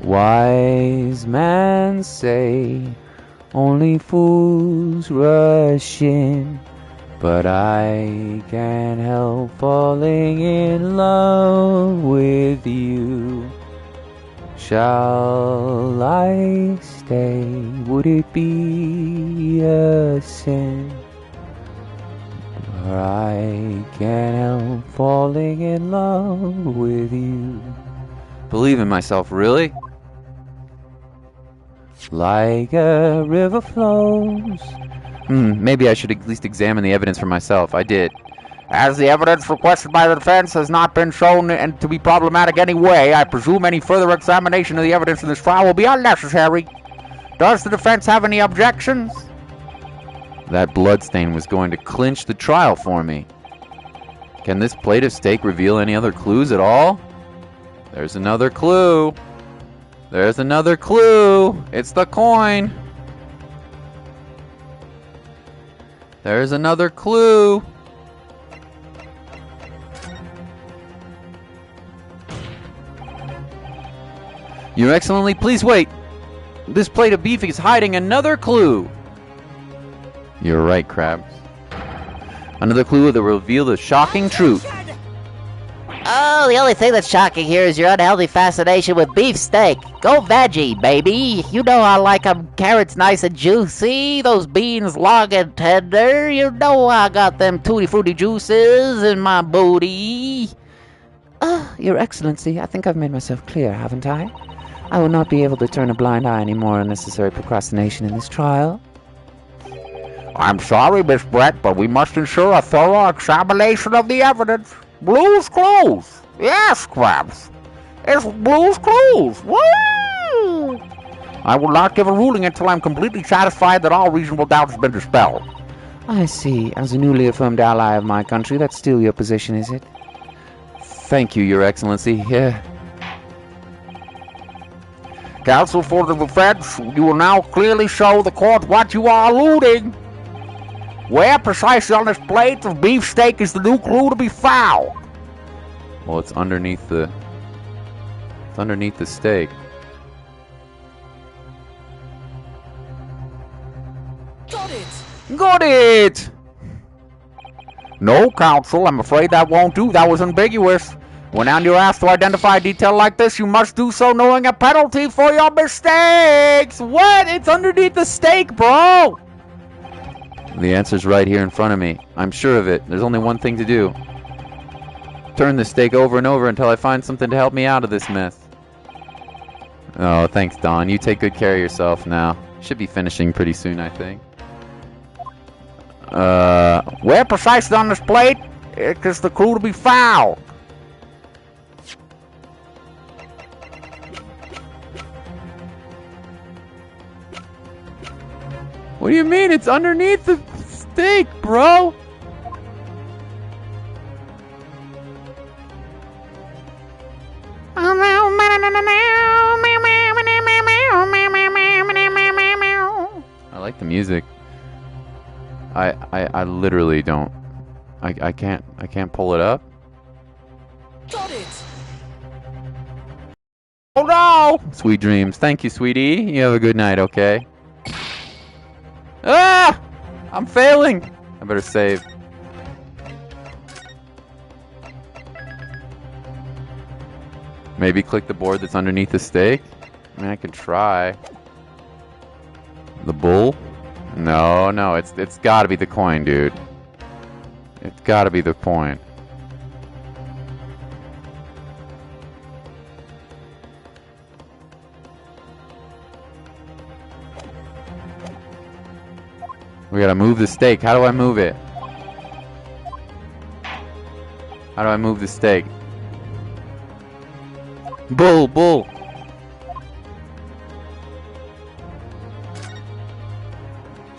Wise men say only fools rush in, but I can't help falling in love with you. Shall I stay? Would it be a sin? For I can't help falling in love with you. Believe in myself, really? Like a river flows. Maybe I should at least examine the evidence for myself. I did. As the evidence requested by the defense has not been shown and to be problematic anyway, I presume any further examination of the evidence in this trial will be unnecessary. Does the defense have any objections? That bloodstain was going to clinch the trial for me. Can this plate of steak reveal any other clues at all? There's another clue. There's another clue. It's the coin. There's another clue. Your Excellency, please wait. This plate of beef is hiding another clue. You're right, Krabs. Another clue that will reveal the shocking truth. Oh, the only thing that's shocking here is your unhealthy fascination with beefsteak. Go veggie, baby. You know I like them carrots nice and juicy, those beans long and tender. You know I got them tutti frutti juices in my booty. Your Excellency, I think I've made myself clear, haven't I? I will not be able to turn a blind eye anymore unnecessary procrastination in this trial. I'm sorry, Miss Brett, but we must ensure a thorough examination of the evidence. Blue's Clues! Yes, Krabs! It's Blue's Clues! Woo! I will not give a ruling until I'm completely satisfied that all reasonable doubt has been dispelled. I see. As a newly affirmed ally of my country, that's still your position, is it? Thank you, Your Excellency. Counsel for the defense, you will now clearly show the court what you are alluding. Where precisely on this plate of beefsteak is the new clue to be found? Well, it's underneath the steak. Got it! No, counsel, I'm afraid that won't do. That was ambiguous. When you're asked to identify a detail like this, you must do so knowing a penalty for your mistakes! What? It's underneath the steak, bro! The answer's right here in front of me. I'm sure of it. There's only one thing to do. Turn the steak over and over until I find something to help me out of this mess. Oh, thanks, Don. You take good care of yourself now. Should be finishing pretty soon, I think. Where precisely on this plate is the clue to be found? What do you mean? It's underneath the steak, bro! I like the music. I literally don't. I can't pull it up. Got it! Oh no! Sweet dreams. Thank you, sweetie. You have a good night, okay? Ah! I'm failing! I better save. Maybe click the board that's underneath the steak? I mean, I could try. The bull? No, it's gotta be the coin, dude. It's gotta be the coin. We gotta move the steak. How do I move it? How do I move the steak? Bull!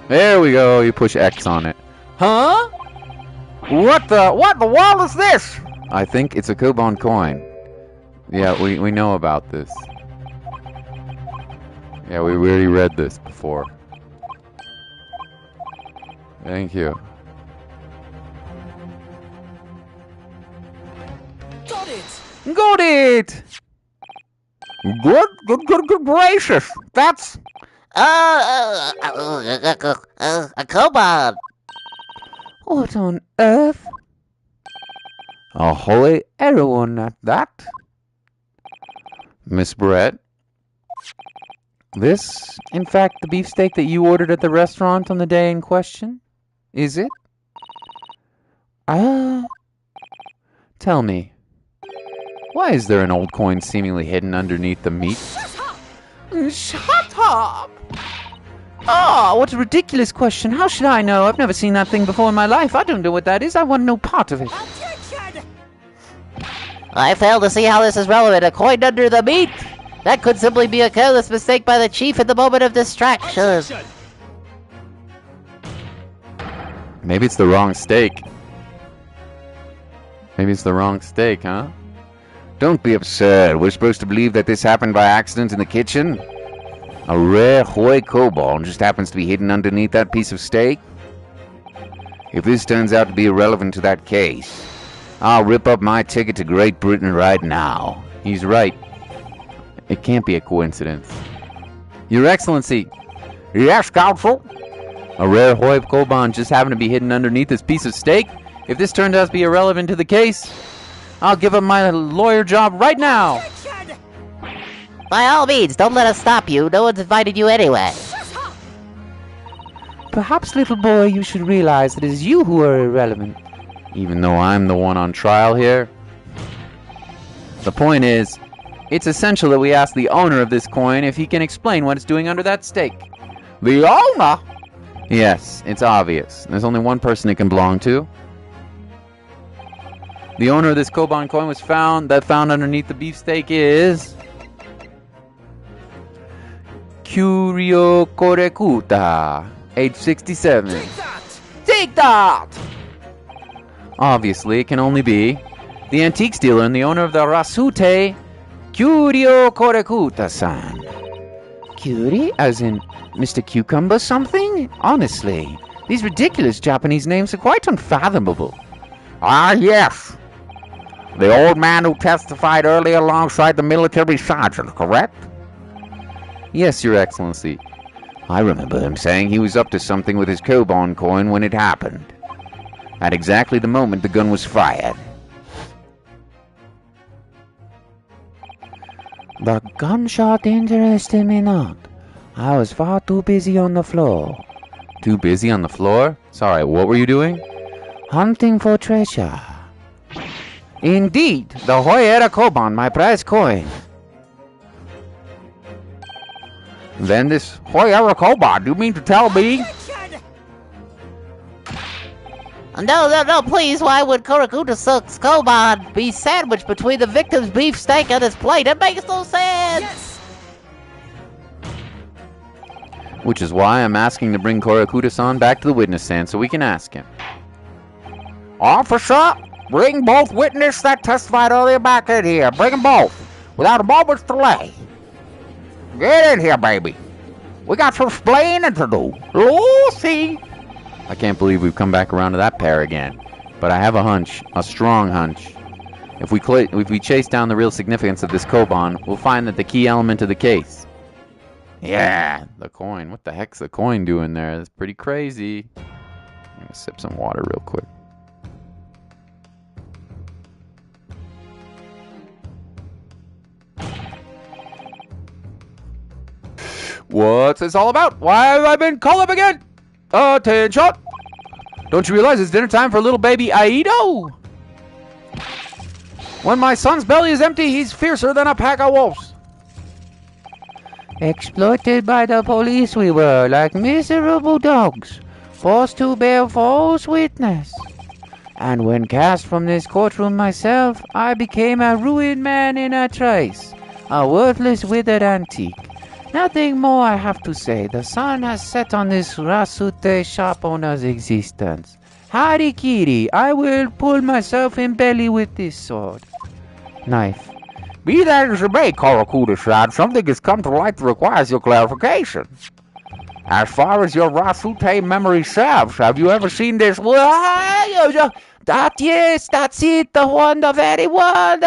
There we go. You push X on it. Huh? What in the world is this? I think it's a Koban coin. Yeah, we know about this. Yeah, we already read this before. Thank you. Got it! Got it! Good gracious. That's... A kobold. What on earth? Ahoy, everyone at that. Miss Brett? This, in fact, the beefsteak that you ordered at the restaurant on the day in question? Is it? Tell me, why is there an old coin seemingly hidden underneath the meat? Shut up! Oh, what a ridiculous question. How should I know? I've never seen that thing before in my life. I don't know what that is. I want no part of it. I fail to see how this is relevant. A coin under the meat? That could simply be a careless mistake by the chief at the moment of distraction. Maybe it's the wrong steak. Maybe it's the wrong steak, huh? Don't be absurd. We're supposed to believe that this happened by accident in the kitchen? A rare Hoi Koban just happens to be hidden underneath that piece of steak? If this turns out to be irrelevant to that case, I'll rip up my ticket to Great Britain right now. He's right. It can't be a coincidence. Your Excellency! Yes, Counsel? A rare Hoi Koban just happened to be hidden underneath this piece of steak? If this turns out to be irrelevant to the case, I'll give up my lawyer job right now! By all means, don't let us stop you. No one's invited you anyway. Perhaps, little boy, you should realize that it is you who are irrelevant. Even though I'm the one on trial here? The point is, it's essential that we ask the owner of this coin if he can explain what it's doing under that steak. The owner? Yes, it's obvious. There's only one person it can belong to. The owner of this Koban coin was found underneath the beefsteak is... Curio Korekuta, age 67. Take that! Obviously, it can only be the antiques dealer and the owner of the Rasute, Curio Korekuta-san. Curie? As in Mr. Cucumber something? Honestly, these ridiculous Japanese names are quite unfathomable. Ah, yes. The old man who testified earlier alongside the military sergeant, correct? Yes, Your Excellency. I remember him saying he was up to something with his Koban coin when it happened. At exactly the moment the gun was fired. The gunshot interested me not. I was far too busy on the floor. Too busy on the floor? Sorry, what were you doing? Hunting for treasure. Indeed, the Hoyera Koban, my prize coin. Then this Hoyera Koban, do you mean to tell me? No, please, why would Korekuta-san's koban be sandwiched between the victim's beefsteak and his plate? It makes no sense! Yes! Which is why I'm asking to bring Korekuta-san back to the witness stand so we can ask him. Officer, bring both witnesses that testified earlier back in here. Bring them both, without a moment's delay. Get in here, baby. We got some explaining to do. Lucy! I can't believe we've come back around to that pair again. But I have a hunch, a strong hunch. If we chase down the real significance of this Koban, we'll find that the key element of the case. Yeah, the coin. What the heck's the coin doing there? That's pretty crazy. I'm gonna sip some water real quick. What's this all about? Why have I been called up again? Attention! Don't you realize it's dinner time for little baby Aido? When my son's belly is empty, he's fiercer than a pack of wolves. Exploited by the police we were, like miserable dogs, forced to bear false witness. And when cast from this courtroom myself, I became a ruined man in a trice, a worthless withered antique. Nothing more I have to say. The sun has set on this Rasute shop owner's existence. Harikiri, I will pull myself in belly with this sword. Knife. Be that as it may, Korakuta-san, something has come to light that requires your clarification. As far as your Rasute memory serves, have you ever seen this? That, yes, that's it, the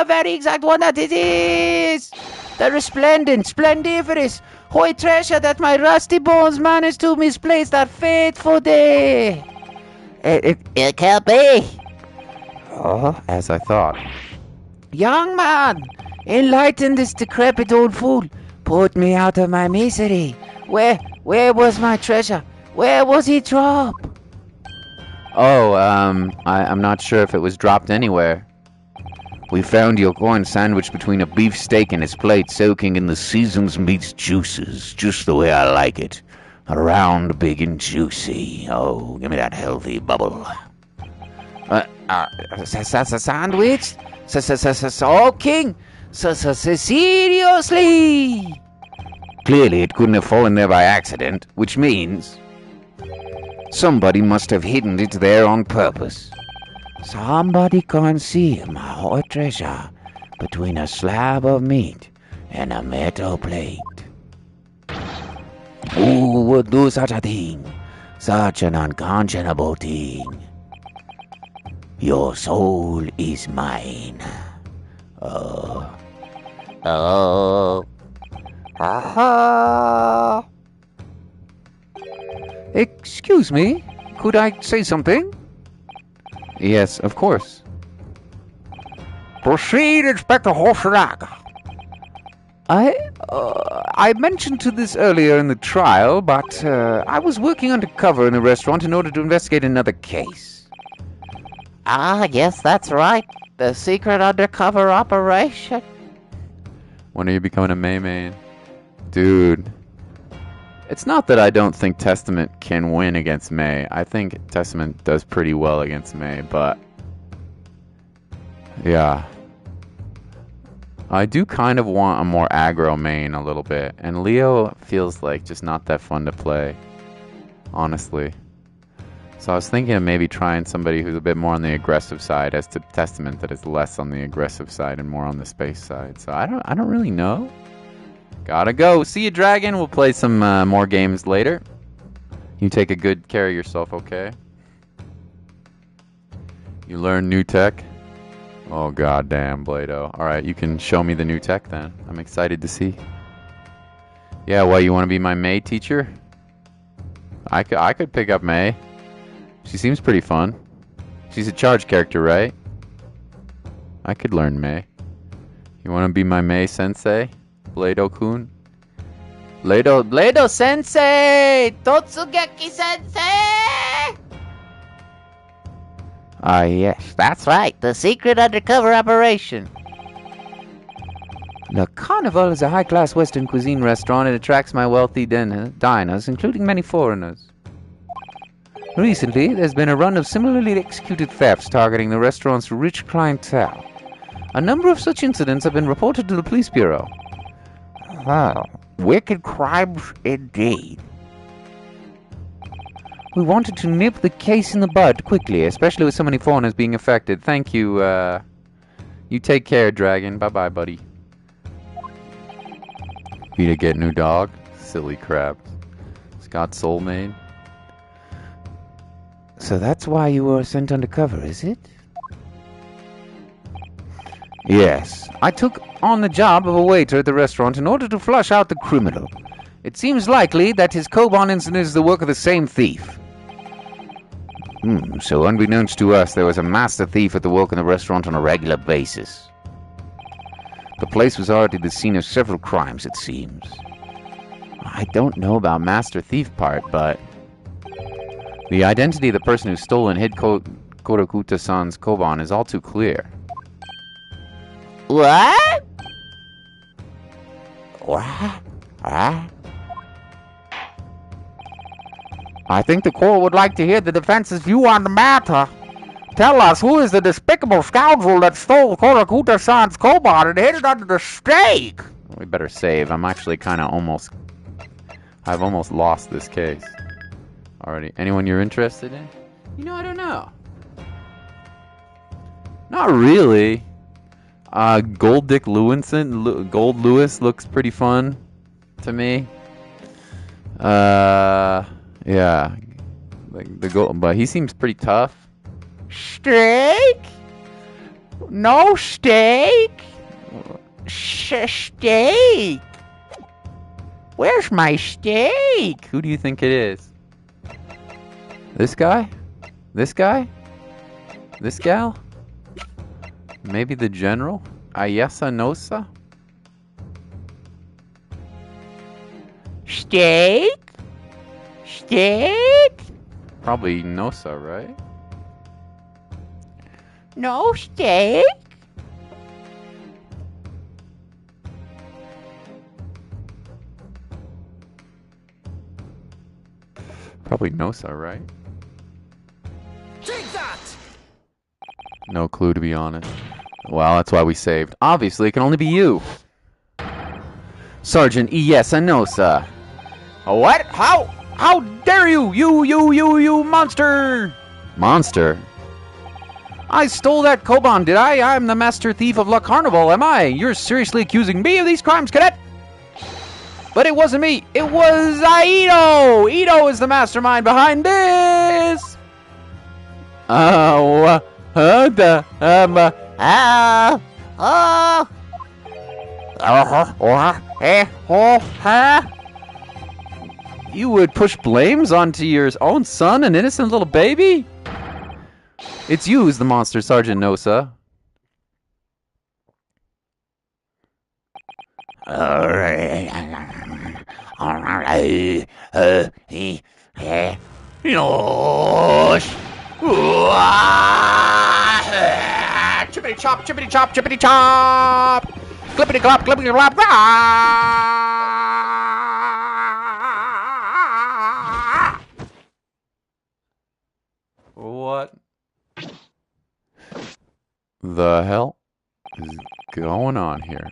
very exact one that it is. The resplendent, splendiferous, hoy treasure that my rusty bones managed to misplace that fateful day. It can't be. Oh, as I thought. Young man, enlighten this decrepit old fool. Put me out of my misery. Where was my treasure? Where was it dropped? Oh, I'm not sure if it was dropped anywhere. We found your corn sandwich between a beef steak and his plate, soaking in the season's meat's juices, just the way I like it. Round, big, and juicy. Oh, give me that healthy bubble. Sandwich? Soaking? Seriously? Clearly, it couldn't have fallen there by accident, which means somebody must have hidden it there on purpose. Somebody concealed my whole treasure between a slab of meat and a metal plate. Who would do such a thing? Such an unconscionable thing. Your soul is mine. Oh. Aha. Excuse me, could I say something? Yes, of course. Proceed, Inspector Hoshinaga. I mentioned to this earlier in the trial, but I was working undercover in a restaurant in order to investigate another case. Ah, yes, that's right. The secret undercover operation. When are you becoming a May? Dude. It's not that I don't think Testament can win against May. I think Testament does pretty well against May, but yeah. I do kind of want a more aggro main a little bit, and Leo feels like just not that fun to play, honestly. So I was thinking of maybe trying somebody who's a bit more on the aggressive side, as to Testament that is less on the aggressive side and more on the space side. So I don't really know. Gotta go. See you, Dragon. We'll play some more games later. You take a good care of yourself, okay? You learn new tech? Oh, goddamn, Blado. Alright, you can show me the new tech then. I'm excited to see. Yeah, well, you want to be my May teacher? I could pick up May. She seems pretty fun. She's a charge character, right? I could learn May. You want to be my May sensei? Blado-kun? Blado Sensei! Totsugeki Sensei! Ah, yes, that's right. The secret undercover operation. The Carnival is a high-class Western cuisine restaurant. It attracts my wealthy diners, including many foreigners. Recently, there's been a run of similarly executed thefts targeting the restaurant's rich clientele. A number of such incidents have been reported to the police bureau. Oh, wicked crimes indeed. We wanted to nip the case in the bud quickly, especially with so many foreigners being affected. Thank you, You take care, Dragon. Bye-bye, buddy. You to get new dog? Silly crap. Scott Soulmade. So that's why you were sent undercover, is it? Yes, I took on the job of a waiter at the restaurant in order to flush out the criminal. It seems likely that his Koban incident is the work of the same thief. So unbeknownst to us, there was a master thief at the work in the restaurant on a regular basis. The place was already the scene of several crimes, it seems. I don't know about Master Thief part, but the identity of the person who stole and hid Korakuta-san's Koban is all too clear. What? I think the court would like to hear the defense's view on the matter. Tell us, who is the despicable scoundrel that stole Korakuta-san's Koban and hid it under the steak? We better save. I'm actually kind of I've almost lost this case already. Anyone you're interested in? You know, I don't know. Not really. Gold Dick Lewinson, Gold Lewis looks pretty fun to me. Yeah, like the gold, but he seems pretty tough. Steak? No steak? Steak? Where's my steak? Who do you think it is? This guy? This guy? This gal? Maybe the general? Ayesa Nosa? Steak? Steak? Probably Nosa, right? No steak? Probably Nosa, right? Take that! No clue, to be honest. Well, that's why we saved. Obviously, it can only be you. Sergeant Iesa Nosa. What? How dare you? You monster! Monster? I stole that Koban, did I? I'm the master thief of La Carnival, am I? You're seriously accusing me of these crimes, cadet? But it wasn't me. It was Aido! Ito is the mastermind behind this! You would push blames onto your own son, an innocent little baby? It's you who's the monster, Sergeant Nosa. Chippity chop, chippity chop, chippity chop! Clippity clop, clippity clop! What the hell is going on here?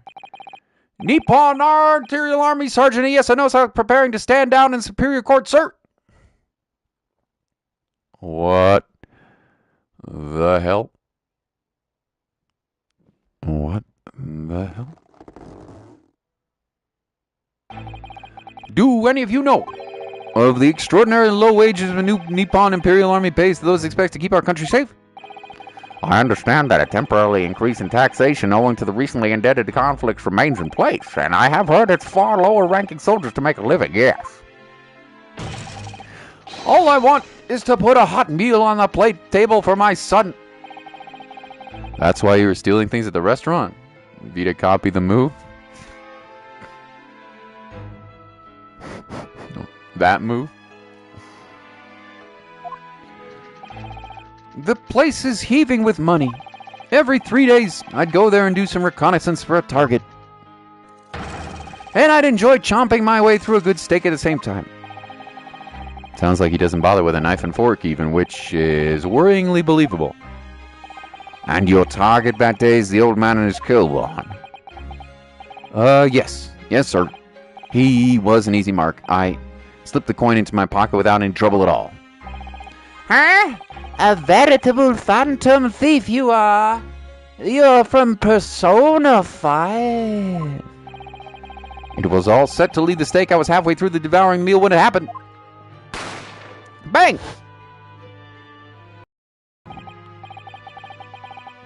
Nippon Arterial Army Sergeant Iesa Nosa preparing to stand down in Superior Court, sir. What the hell? What the hell? Do any of you know of the extraordinary low wages the new Nippon Imperial Army pays to those expected to keep our country safe? I understand that a temporary increase in taxation owing to the recently ended conflicts remains in place, and I have heard it's far lower-ranking soldiers to make a living, yes. All I want is to put a hot meal on the plate table for my son. That's why you were stealing things at the restaurant? Vita copy the move? That move? The place is heaving with money. Every 3 days, I'd go there and do some reconnaissance for a target. And I'd enjoy chomping my way through a good steak at the same time. Sounds like he doesn't bother with a knife and fork even, which is worryingly believable. And your target that day is the old man and his Kilborn? Yes. Yes, sir. He was an easy mark. I slipped the coin into my pocket without any trouble at all. Huh? A veritable phantom thief you are. You're from Persona 5. It was all set to leave the steak. I was halfway through the devouring meal when it happened. Bang!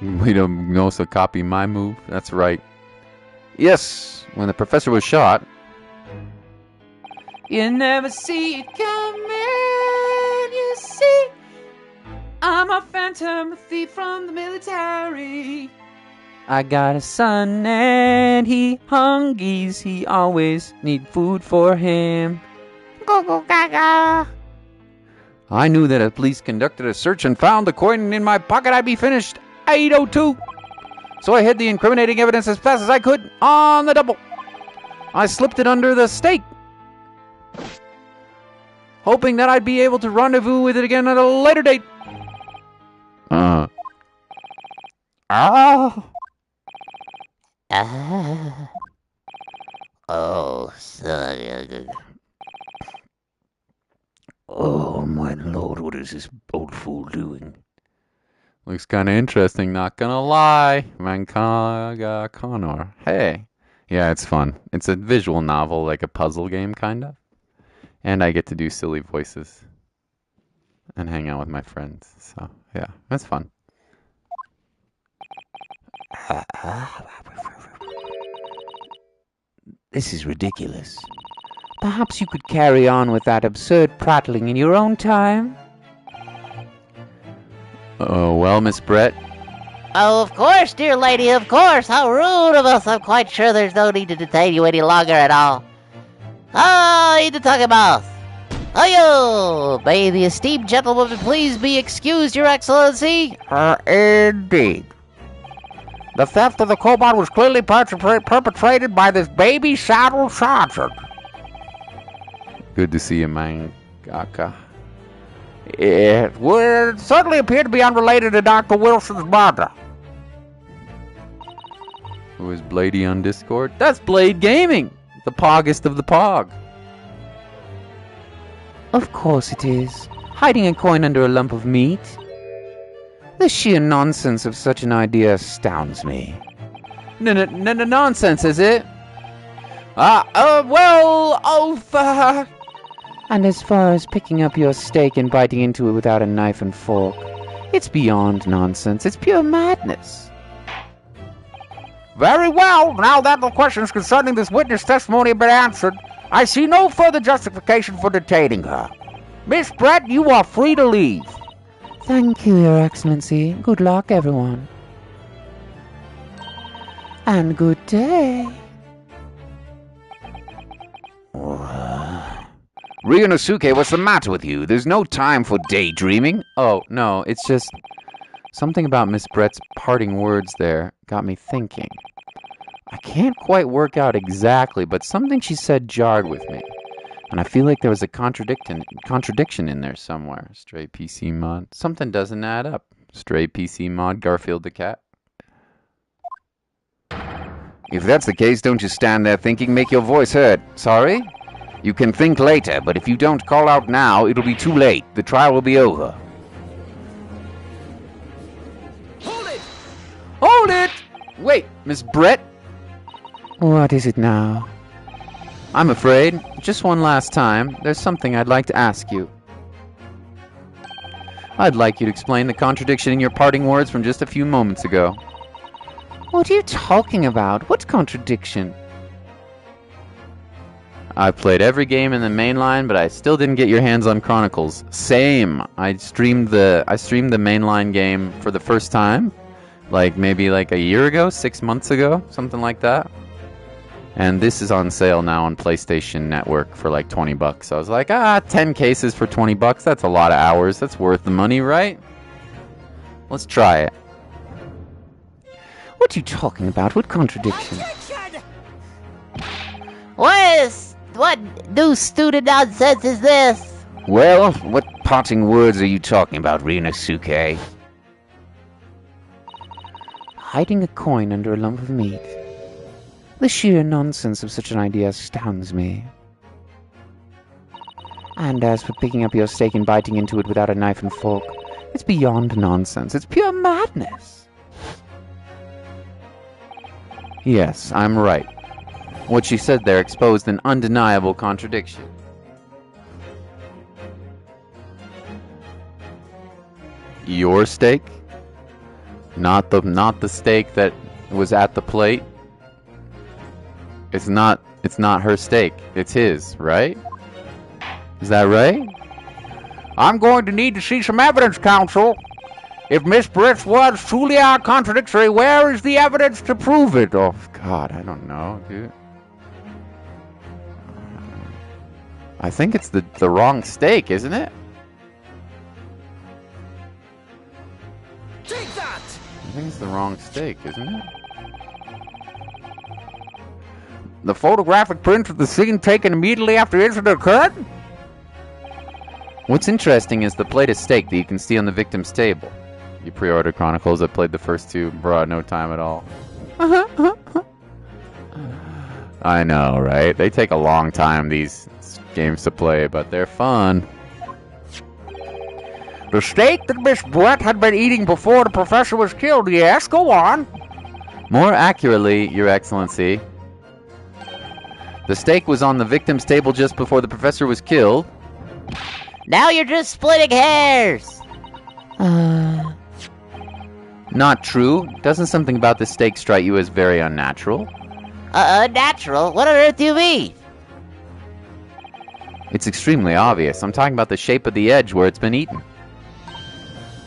We don't also copy my move. That's right. Yes, when the professor was shot. You never see it coming, you see. I'm a phantom thief from the military. I got a son and he hungies. He always need food for him. Go go gaga. I knew that if police conducted a search and found the coin in my pocket, I'd be finished. 802. So I hid the incriminating evidence as fast as I could on the double. I slipped it under the steak, hoping that I'd be able to rendezvous with it again at a later date. Oh. Oh, son. Oh, my lord, what is this old fool doing? Looks kind of interesting, not gonna lie. Manga Connor. Hey. Yeah, it's fun. It's a visual novel, like a puzzle game, kind of. And I get to do silly voices. And hang out with my friends. So, yeah, that's fun. This is ridiculous. Perhaps you could carry on with that absurd prattling in your own time? Oh, well, Miss Brett. Oh, of course, dear lady, of course. How rude of us. I'm quite sure there's no need to detain you any longer at all. I need to talk about. Ayo! May the esteemed gentlewoman please be excused, Your Excellency? Indeed. The theft of the cobalt was clearly perpetrated by this baby saddle sergeant. Good to see you, mangaka. It would certainly appear to be unrelated to Dr. Wilson's murder. Who is Bladey on Discord? That's Blade Gaming! The poggest of the pog. Of course it is. Hiding a coin under a lump of meat? The sheer nonsense of such an idea astounds me. Nonsense, is it? And as far as picking up your steak and biting into it without a knife and fork, it's beyond nonsense. It's pure madness. Very well. Now that the questions concerning this witness testimony have been answered, I see no further justification for detaining her. Miss Brett, you are free to leave. Thank you, Your Excellency. Good luck, everyone. And good day. Ryunosuke, what's the matter with you? There's no time for daydreaming. Oh, no, it's just something about Miss Brett's parting words there got me thinking. I can't quite work out exactly, but something she said jarred with me. And I feel like there was a contradiction in there somewhere. Stray PC mod. Something doesn't add up. Stray PC mod, Garfield the cat. If that's the case, don't just stand there thinking, make your voice heard. Sorry? You can think later, but if you don't call out now, it'll be too late. The trial will be over. Hold it! Hold it! Wait, Miss Brett? What is it now? I'm afraid, just one last time, there's something I'd like to ask you. I'd like you to explain the contradiction in your parting words from just a few moments ago. What are you talking about? What contradiction? I've played every game in the mainline, but I still didn't get your hands on Chronicles. Same. I streamed the mainline game for the first time, maybe a year ago, 6 months ago, something like that. And this is on sale now on PlayStation Network for $20. So I was like, 10 cases for $20. That's a lot of hours. That's worth the money, right? Let's try it. What are you talking about? What contradiction? Attention! What new student nonsense is this? Well, what parting words are you talking about, Ryunosuke? Hiding a coin under a lump of meat. The sheer nonsense of such an idea astounds me. And as for picking up your steak and biting into it without a knife and fork, it's beyond nonsense. It's pure madness. Yes, I'm right. What she said there exposed an undeniable contradiction. Your steak? Not the steak that was at the plate? It's not her steak. It's his, right? Is that right? I'm going to need to see some evidence, counsel. If Miss Brett's words truly are contradictory, where is the evidence to prove it? Oh, God, I don't know, dude. I think it's the wrong steak, isn't it? Take that! I think it's the wrong steak, isn't it? The photographic print of the scene taken immediately after the incident occurred? What's interesting is the plate of steak that you can see on the victim's table. You pre-ordered Chronicles. I played the first two. Brought no time at all. I know, right? They take a long time, these games to play, but they're fun. The steak that Miss Brett had been eating before the professor was killed, yes, go on. More accurately, Your Excellency, the steak was on the victim's table just before the professor was killed. Now you're just splitting hairs. Not true. Doesn't something about the steak strike you as very unnatural? Unnatural? What on earth do you mean? It's extremely obvious. I'm talking about the shape of the edge where it's been eaten.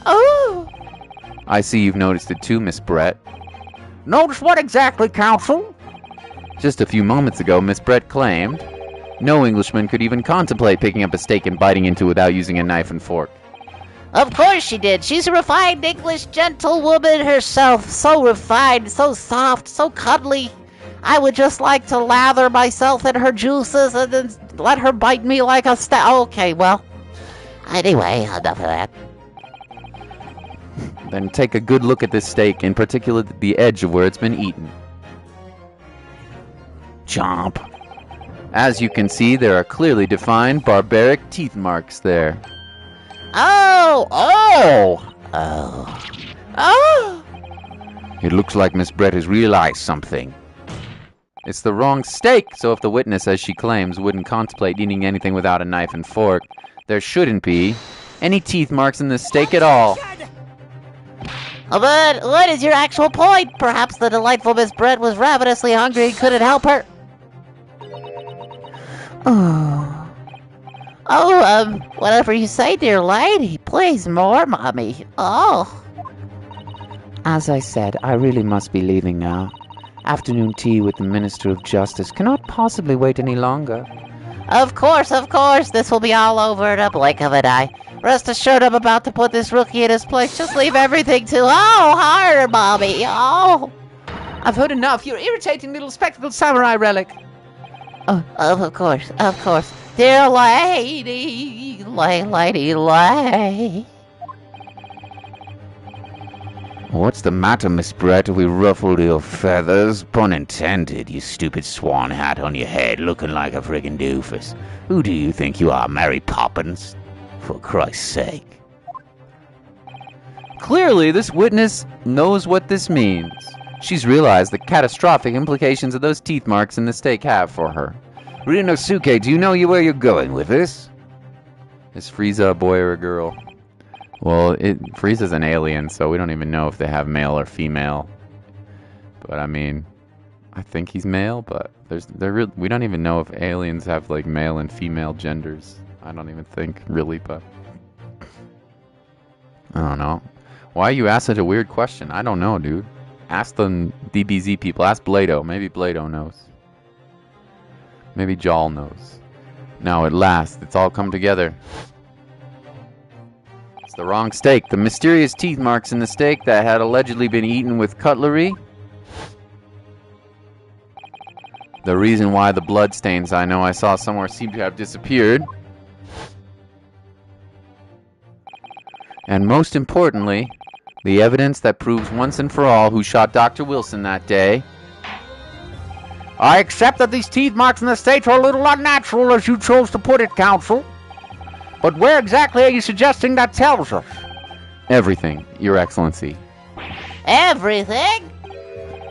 Oh! I see you've noticed it too, Miss Brett. Notice what exactly, Counsel? Just a few moments ago, Miss Brett claimed no Englishman could even contemplate picking up a steak and biting into it without using a knife and fork. Of course she did. She's a refined English gentlewoman herself. So refined, so soft, so cuddly. I would just like to lather myself in her juices and then let her bite me like a Okay, well. Anyway, enough of that. Then take a good look at this steak, in particular the edge of where it's been eaten. Chomp. As you can see, there are clearly defined barbaric teeth marks there. Oh! It looks like Miss Brett has realized something. It's the wrong steak, so if the witness, as she claims, wouldn't contemplate eating anything without a knife and fork, there shouldn't be any teeth marks in this steak at all. But what is your actual point? Perhaps the delightful Miss Brett was ravenously hungry and couldn't help her. Whatever you say, dear lady. Please, more, Mommy. As I said, I really must be leaving now. Afternoon tea with the Minister of Justice cannot possibly wait any longer. Of course. This will be all over in a blink of an eye. Rest assured I'm about to put this rookie in his place. Just leave everything to... harder, Mommy. I've heard enough. You're irritating little spectacled samurai relic. Of course. Dear lady. What's the matter, Miss Brett? Have we ruffled your feathers? Pun intended, you stupid swan hat on your head, looking like a friggin' doofus. Who do you think you are, Mary Poppins? For Christ's sake. Clearly, this witness knows what this means. She's realized the catastrophic implications of those teeth marks in the steak have for her. Rinosuke, do you know where you're going with this? Is Frieza a boy or a girl? Well, Frieza's an alien, so we don't even know if they have male or female. But I mean, I think he's male, but we don't even know if aliens have like male and female genders. I don't even think really, but I don't know. Why you ask such a weird question? I don't know, dude. Ask the DBZ people. Ask Blado. Maybe Blado knows. Maybe Jal knows. Now at last, it's all come together. It's the wrong steak. The mysterious teeth marks in the steak that had allegedly been eaten with cutlery. The reason why the blood stains I know I saw somewhere seem to have disappeared. And most importantly, the evidence that proves once and for all who shot Dr. Wilson that day. I accept that these teeth marks in the steak are a little unnatural, as you chose to put it, Counsel. But where exactly are you suggesting that tells us? Everything, Your Excellency. Everything?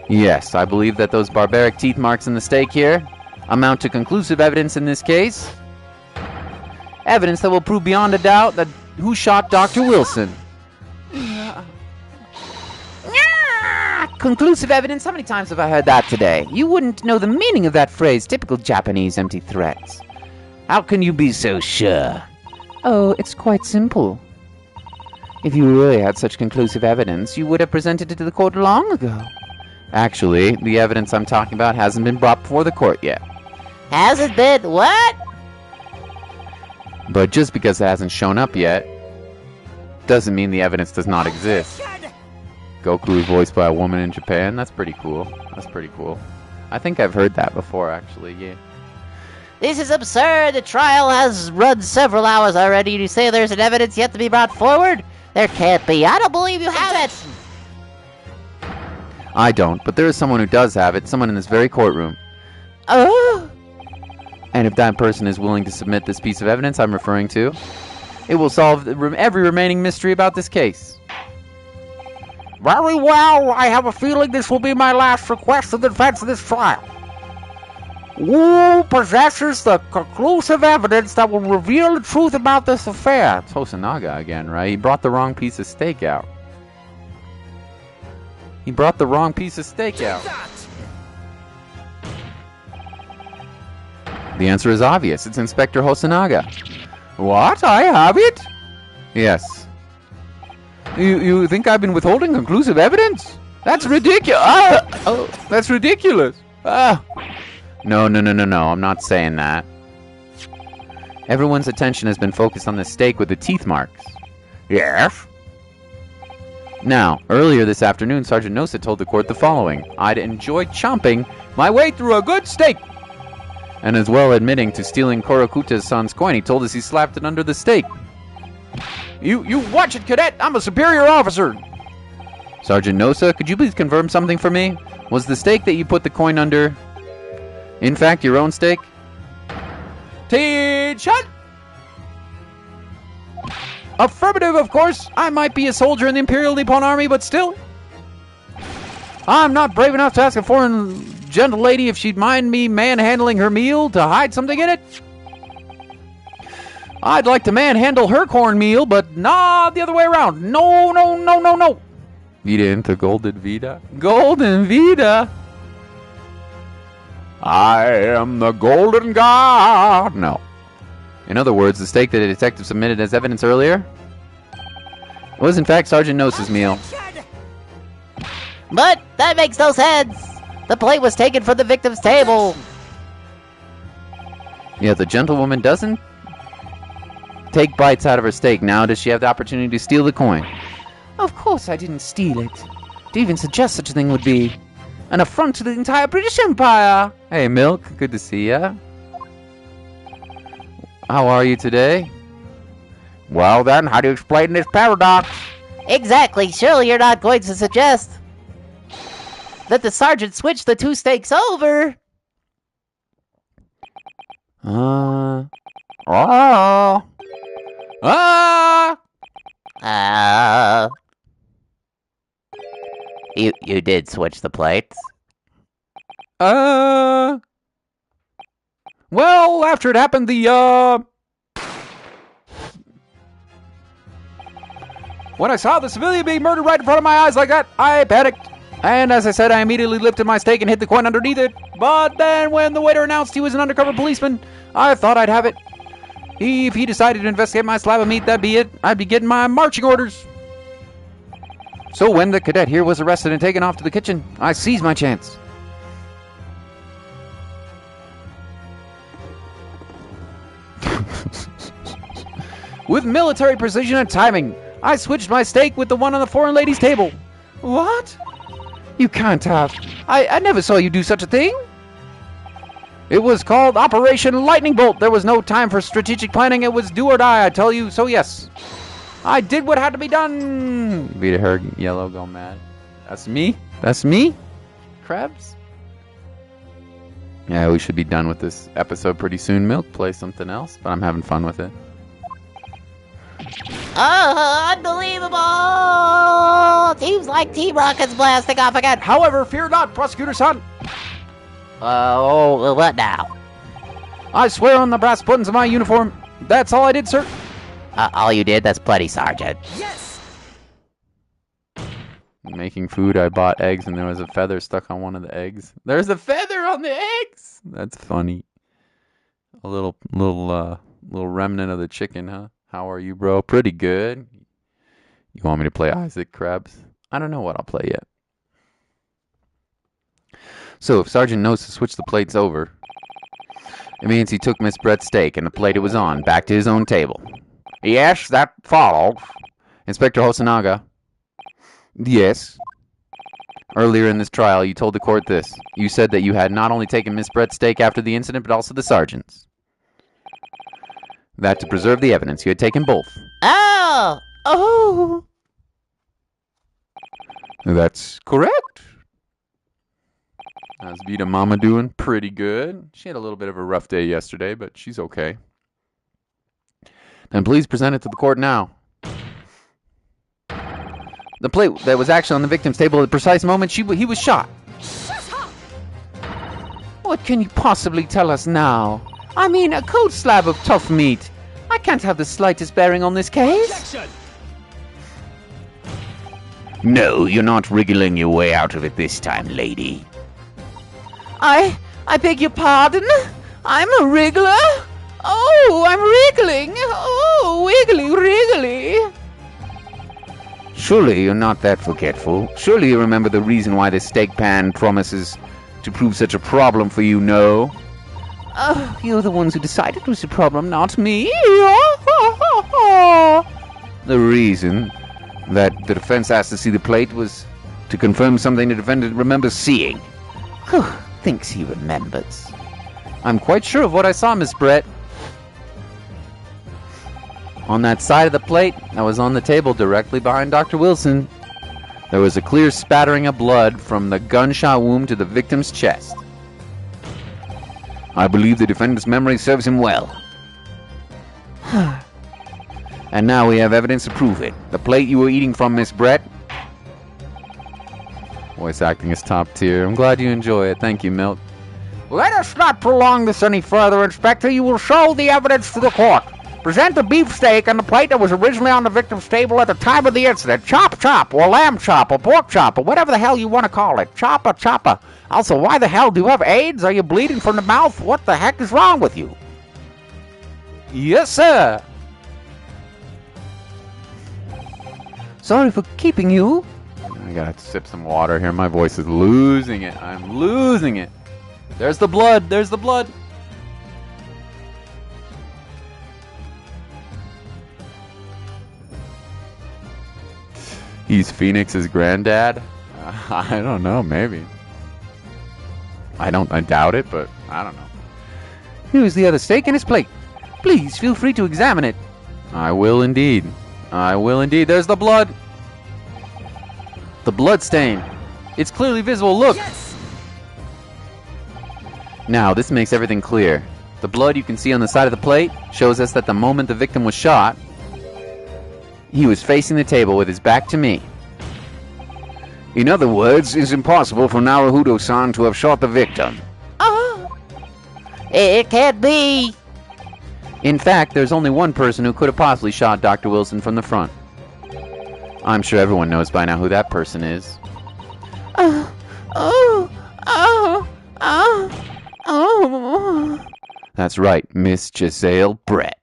Yes, I believe that those barbaric teeth marks in the steak here amount to conclusive evidence in this case. Evidence that will prove beyond a doubt that who shot Dr. Wilson. Conclusive evidence? How many times have I heard that today? You wouldn't know the meaning of that phrase. Typical Japanese empty threats. How can you be so sure? Oh, it's quite simple. If you really had such conclusive evidence, you would have presented it to the court long ago. Actually, the evidence I'm talking about hasn't been brought before the court yet. Hasn't been what? But just because it hasn't shown up yet, doesn't mean the evidence does not exist. Goku is voiced by a woman in Japan. That's pretty cool. I think I've heard that before, actually, yeah. This is absurd. The trial has run several hours already. You say there's an evidence yet to be brought forward? There can't be. I don't believe you have it. I don't, but there is someone who does have it. Someone in this very courtroom. Oh. And if that person is willing to submit this piece of evidence I'm referring to, It will solve every remaining mystery about this case. Very well. I have a feeling this will be my last request in defense of this trial. Who possesses the conclusive evidence that will reveal the truth about this affair? It's Hosonaga again, right? He brought the wrong piece of steak out. He brought the wrong piece of steak out. The answer is obvious. It's Inspector Hosonaga. What? I have it? Yes. You think I've been withholding conclusive evidence? That's ridiculous. That's ridiculous. No. I'm not saying that. Everyone's attention has been focused on the steak with the teeth marks. Yes? Now, earlier this afternoon, Sergeant Nosa told the court the following. I'd enjoy chomping my way through a good steak. And as well admitting to stealing Korokuta's son's coin, he told us he slapped it under the steak. You watch it, cadet! I'm a superior officer! Sergeant Nosa, could you please confirm something for me? Was the steak that you put the coin under, in fact, your own steak? Attention! Affirmative, of course. I might be a soldier in the Imperial Nippon Army, but still. I'm not brave enough to ask a foreign gentle lady if she'd mind me manhandling her meal to hide something in it. I'd like to manhandle her cornmeal, but not the other way around. No. Vida into Golden Vida. Golden Vida. I am the Golden God. No. In other words, the steak that the detective submitted as evidence earlier was in fact Sergeant Nosa's meal. But that makes no sense. The plate was taken from the victim's table. Yeah, the gentlewoman doesn't take bites out of her steak. Now does she have the opportunity to steal the coin? Of course I didn't steal it. To even suggest such a thing would be an affront to the entire British Empire. Hey, Milk. Good to see ya. How are you today? Well then, how do you explain this paradox? Exactly. Surely you're not going to suggest that the sergeant switched the two steaks over. Oh. You did switch the plates? Well, after it happened, when I saw the civilian being murdered right in front of my eyes like that, I panicked. And as I said, I immediately lifted my steak and hid the coin underneath it. But then when the waiter announced he was an undercover policeman, I thought I'd have it. If he decided to investigate my slab of meat, that'd be it. I'd be getting my marching orders. So when the cadet here was arrested and taken off to the kitchen, I seized my chance. With military precision and timing, I switched my steak with the one on the foreign lady's table. What? You can't have. I never saw you do such a thing. It was called Operation Lightning Bolt. There was no time for strategic planning. It was do or die, I tell you. So yes, I did what had to be done. Vita her yellow go mad. That's me? That's me? Crabs? Yeah, we should be done with this episode pretty soon. Milk, play something else, but I'm having fun with it. Oh, unbelievable! Seems like Team Rocket's blasting off again. However, fear not, Prosecutor Son. What now? I swear on the brass buttons of my uniform. That's all I did, sir. All you did? That's plenty, Sergeant. Yes! Making food, I bought eggs, and there was a feather stuck on one of the eggs. There's a feather on the eggs! That's funny. A little remnant of the chicken, huh? How are you, bro? Pretty good. You want me to play Isaac Krebs? I don't know what I'll play yet. So, if Sergeant Nosa switched the plates over, it means he took Miss Brett's steak and the plate it was on back to his own table. Yes, that follows. Inspector Hosonaga. Yes. Earlier in this trial, you told the court this. You said that you had not only taken Miss Brett's steak after the incident, but also the sergeant's. That to preserve the evidence, you had taken both. Oh! That's correct. How's Vita Mama doing? Pretty good. She had a little bit of a rough day yesterday, but she's okay. And please present it to the court now. The plate that was actually on the victim's table at the precise moment he was shot. What can you possibly tell us now? I mean, a cold slab of tough meat. I can't have the slightest bearing on this case. Objection! No, you're not wriggling your way out of it this time, lady. I beg your pardon? I'm a wriggler? Oh, I'm wriggling. Oh, wiggly, wriggly. Surely you're not that forgetful. Surely you remember the reason why the steak pan promises to prove such a problem for you, no? Oh, you're the ones who decided it was a problem, not me. The reason that the defense asked to see the plate was to confirm something the defendant remembers seeing. Thinks he remembers. I'm quite sure of what I saw, Miss Brett. On that side of the plate that was on the table directly behind Dr. Wilson, there was a clear spattering of blood from the gunshot wound to the victim's chest. I believe the defendant's memory serves him well. And now we have evidence to prove it. The plate you were eating from, Miss Brett. Voice acting is top tier. I'm glad you enjoy it. Thank you, Milt. Let us not prolong this any further, Inspector. You will show the evidence to the court. Present the beefsteak and the plate that was originally on the victim's table at the time of the incident. Chop, chop, or lamb chop, or pork chop, or whatever the hell you want to call it. Chopper, chopper. Also, why the hell do you have AIDS? Are you bleeding from the mouth? What the heck is wrong with you? Yes, sir. Sorry for keeping you. I gotta sip some water here. My voice is losing it. I'm losing it. There's the blood. There's the blood. He's Phoenix's granddad? I don't know, maybe. I doubt it, but I don't know. Here's the other steak and his plate. Please feel free to examine it. I will indeed. I will indeed. There's the blood. The blood stain. It's clearly visible. Look. Yes! Now, this makes everything clear. The blood you can see on the side of the plate shows us that the moment the victim was shot, he was facing the table with his back to me. In other words, it's impossible for Naruhodo-san to have shot the victim. Oh, it can't be. In fact, there's only one person who could have possibly shot Dr. Wilson from the front. I'm sure everyone knows by now who that person is. Oh. That's right, Miss Giselle Brett.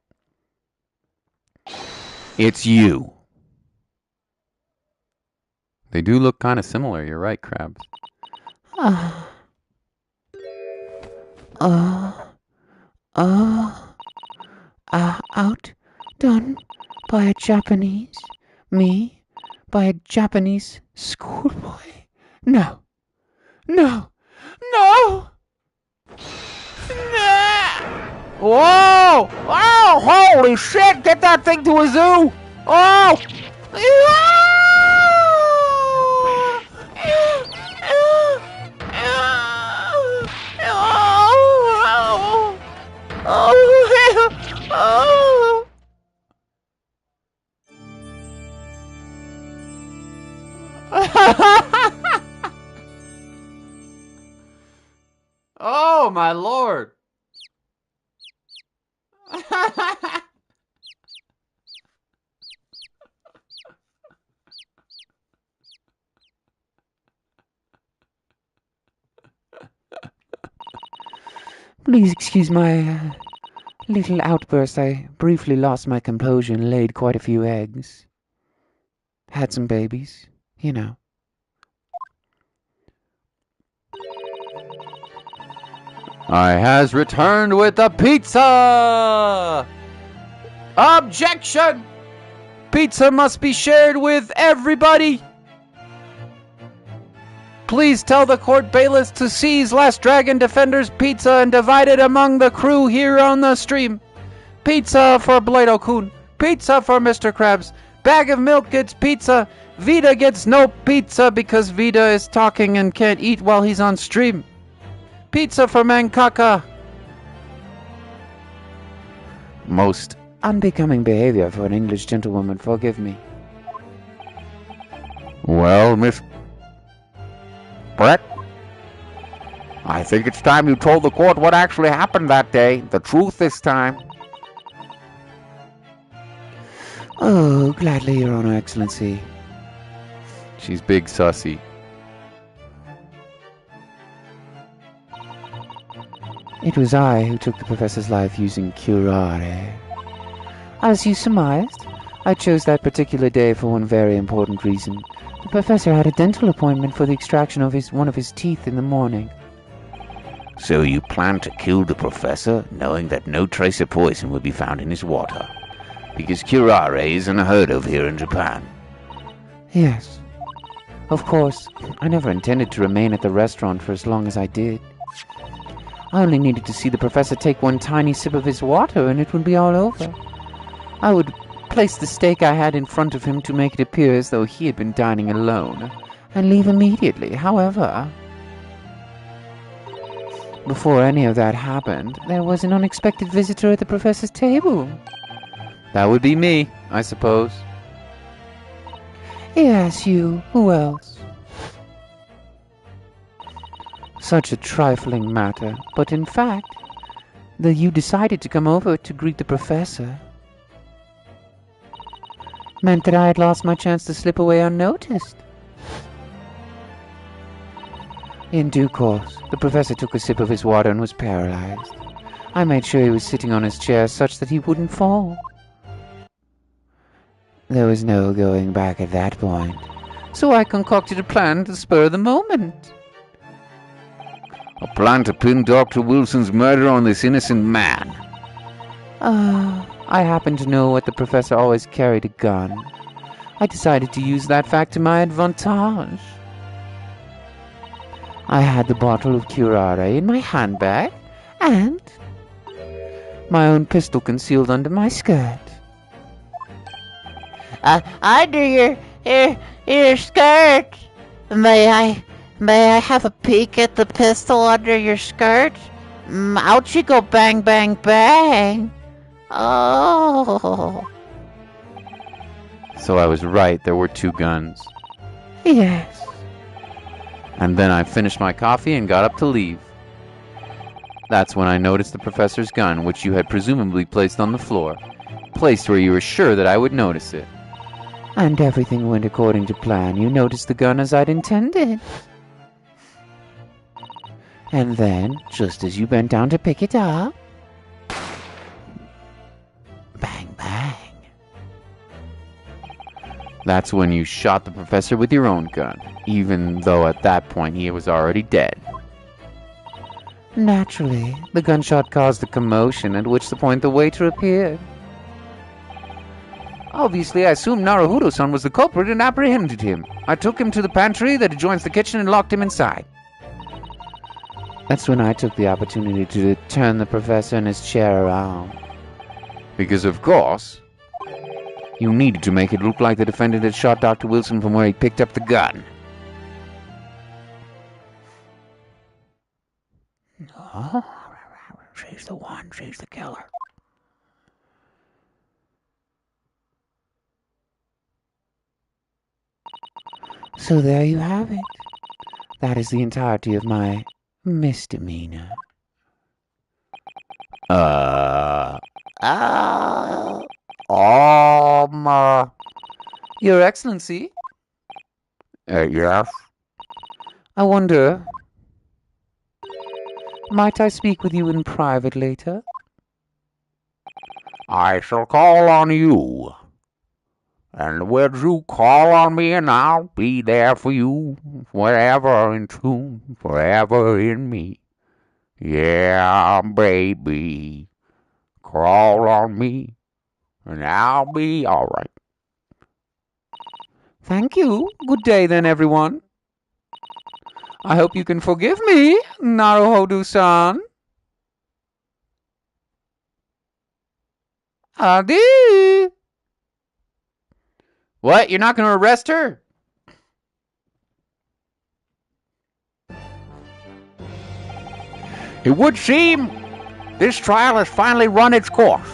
It's you. They do look kind of similar, you're right, Krabs. Outdone by a Japanese? Me? By a Japanese schoolboy? No. Whoa! Oh, holy shit! Get that thing to a zoo! Oh! Oh, my lord! Please excuse my little outburst. I briefly lost my composure and laid quite a few eggs. Had some babies, you know. I has returned with the pizza! Objection! Pizza must be shared with everybody! Please tell the court bailiffs to seize Last Dragon Defender's pizza and divide it among the crew here on the stream. Pizza for Blado-kun. Pizza for Mr. Krabs. Bag of milk gets pizza. Vita gets no pizza because Vita is talking and can't eat while he's on stream. Pizza for Mankaka. Most unbecoming behavior for an English gentlewoman, forgive me. Well, Miss Brett, I think it's time you told the court what actually happened that day. The truth this time. Oh, gladly, Your Honor, Excellency. She's big sussy. It was I who took the professor's life using curare. As you surmised, I chose that particular day for one very important reason. The professor had a dental appointment for the extraction of one of his teeth in the morning. So you planned to kill the professor, knowing that no trace of poison would be found in his water? Because curare isn't unheard of here in Japan. Yes. Of course, I never intended to remain at the restaurant for as long as I did. I only needed to see the professor take one tiny sip of his water and it would be all over. I would place the steak I had in front of him to make it appear as though he had been dining alone, and leave immediately. However, before any of that happened, there was an unexpected visitor at the professor's table. That would be me, I suppose. Yes, you. Who else? Such a trifling matter, but in fact, you decided to come over to greet the professor meant that I had lost my chance to slip away unnoticed. In due course, the professor took a sip of his water and was paralyzed. I made sure he was sitting on his chair such that he wouldn't fall. There was no going back at that point, so I concocted a plan to spur the moment. A plan to pin Dr. Wilson's murder on this innocent man. I happened to know that the professor always carried a gun. I decided to use that fact to my advantage. I had the bottle of curare in my handbag, and my own pistol concealed under my skirt. Under your skirt. May I have a peek at the pistol under your skirt? Out you go, bang, bang, bang. Oh. So I was right, there were two guns. Yes. And then I finished my coffee and got up to leave. That's when I noticed the professor's gun, which you had presumably placed on the floor. Placed where you were sure that I would notice it. And everything went according to plan. You noticed the gun as I'd intended. And then, just as you bent down to pick it up, bang, bang. That's when you shot the professor with your own gun, even though at that point he was already dead. Naturally, the gunshot caused a commotion, at which point the waiter appeared. Obviously, I assumed Naruhodo-san was the culprit and apprehended him. I took him to the pantry that adjoins the kitchen and locked him inside. That's when I took the opportunity to turn the professor in his chair around. Because, of course, you needed to make it look like the defendant had shot Dr. Wilson from where he picked up the gun. Oh, she's the one, she's the killer. So there you have it. That is the entirety of my misdemeanor. Your Excellency? Yes? I wonder, might I speak with you in private later? I shall call on you. And will you call on me and I'll be there for you, forever in tune, forever in me. Yeah, baby, call on me and I'll be alright. Thank you. Good day then, everyone. I hope you can forgive me, Naruhodo-san. Adi! What? You're not going to arrest her? It would seem this trial has finally run its course.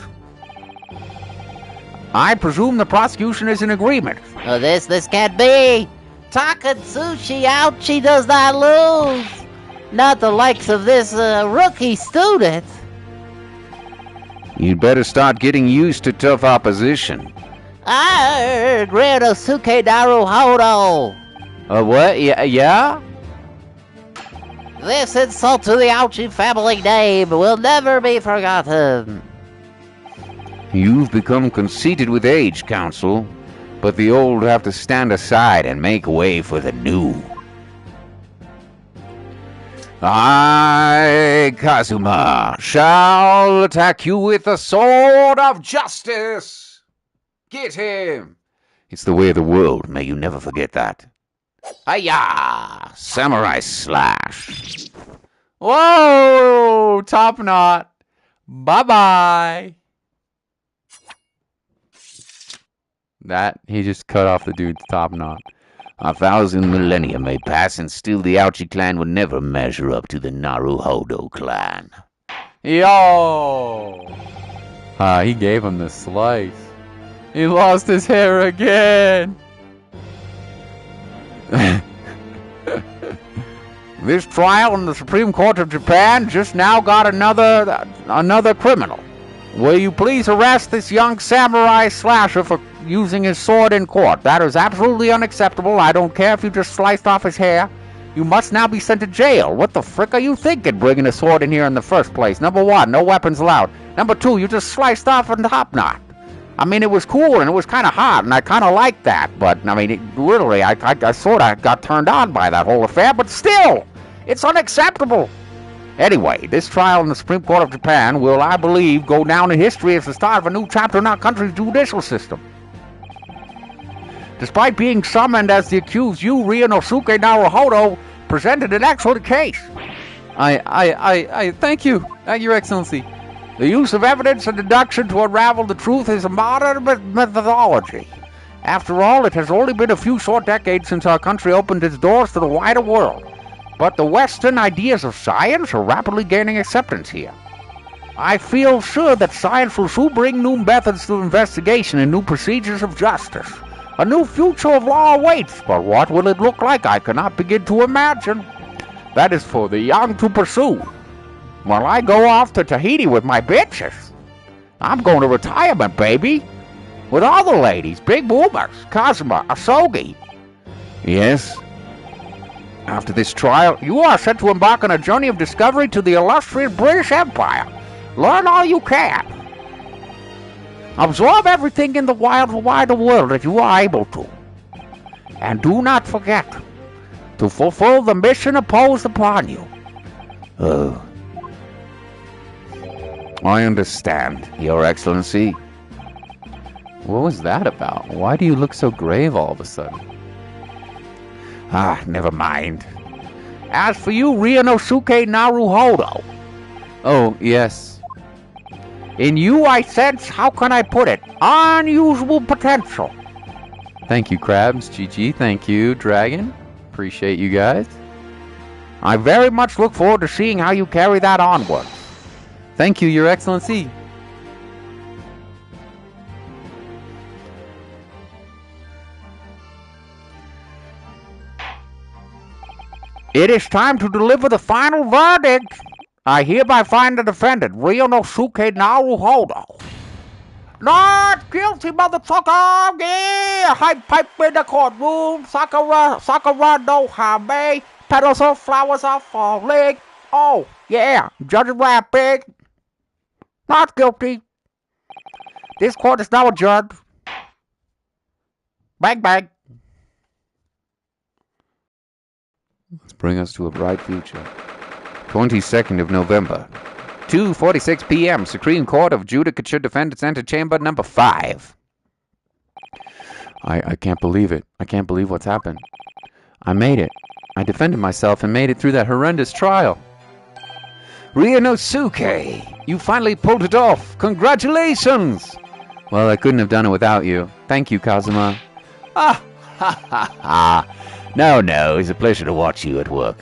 I presume the prosecution is in agreement. This can't be. Takatsuchi Ouchie does not lose. Not the likes of this rookie student. You'd better start getting used to tough opposition. Ryonosuke Naruhodo. What? Yeah? This insult to the Ouchie family name will never be forgotten. You've become conceited with age, Counsel, but the old have to stand aside and make way for the new. I, Kazuma, shall attack you with the sword of justice. Get him. It's the way of the world. May you never forget that. Hiya! Samurai slash. Whoa! Top knot. Bye-bye. That, he just cut off the dude's top knot. 1,000 millennia may pass, and still the Ouchie clan will never measure up to the Naruhodo clan. Yo! He gave him the slice. He lost his hair again. This trial in the Supreme Court of Japan just now got another criminal. Will you please arrest this young samurai slasher for using his sword in court? That is absolutely unacceptable. I don't care if you just sliced off his hair. You must now be sent to jail. What the frick are you thinking, bringing a sword in here in the first place? Number one, no weapons allowed. Number two, you just sliced off a top knot. I mean, it was cool and it was kind of hot, and I kind of liked that. But, I mean, literally, I sort of got turned on by that whole affair. But still, it's unacceptable. Anyway, this trial in the Supreme Court of Japan will, I believe, go down in history as the start of a new chapter in our country's judicial system. Despite being summoned as the accused, you, Ryonosuke Naruhodo, presented an excellent case. I thank you, Your Excellency. The use of evidence and deduction to unravel the truth is a modern methodology. After all, it has only been a few short decades since our country opened its doors to the wider world. But the Western ideas of science are rapidly gaining acceptance here. I feel sure that science will soon bring new methods to investigation and new procedures of justice. A new future of law awaits, but what will it look like? I cannot begin to imagine. That is for the young to pursue. While I go off to Tahiti with my bitches, I'm going to retirement, baby. With all the ladies, big boomers, Kazuma, Asogi. Yes? After this trial, you are set to embark on a journey of discovery to the illustrious British Empire. Learn all you can. Absorb everything in the wider world that you are able to. And do not forget to fulfill the mission imposed upon you. Oh. I understand, Your Excellency. What was that about? Why do you look so grave all of a sudden? Never mind. As for you, Ryonosuke Naruhodo. Oh, yes. In you I sense, how can I put it, unusual potential. Thank you, Krabs. GG. Thank you, Dragon. Appreciate you guys. I very much look forward to seeing how you carry that onward. Thank you, Your Excellency. It is time to deliver the final verdict. I hereby find the defendant, Ryonosuke Naruhodo, not guilty, motherfucker! Yeah! High pipe in the courtroom. Sakura no hame. Petals of flowers are falling. Oh, yeah. Judge rapping. Not guilty. This court is now adjourned. Bang, bang. Let's bring us to a bright future. 22nd of November, 2:46 p.m. Supreme Court of Judicature Defendants Antechamber number 5. I can't believe it. I can't believe what's happened. I made it. I defended myself and made it through that horrendous trial. Ryonosuke, you finally pulled it off. Congratulations! Well, I couldn't have done it without you. Thank you, Kazuma. Ha ha. No, it's a pleasure to watch you at work.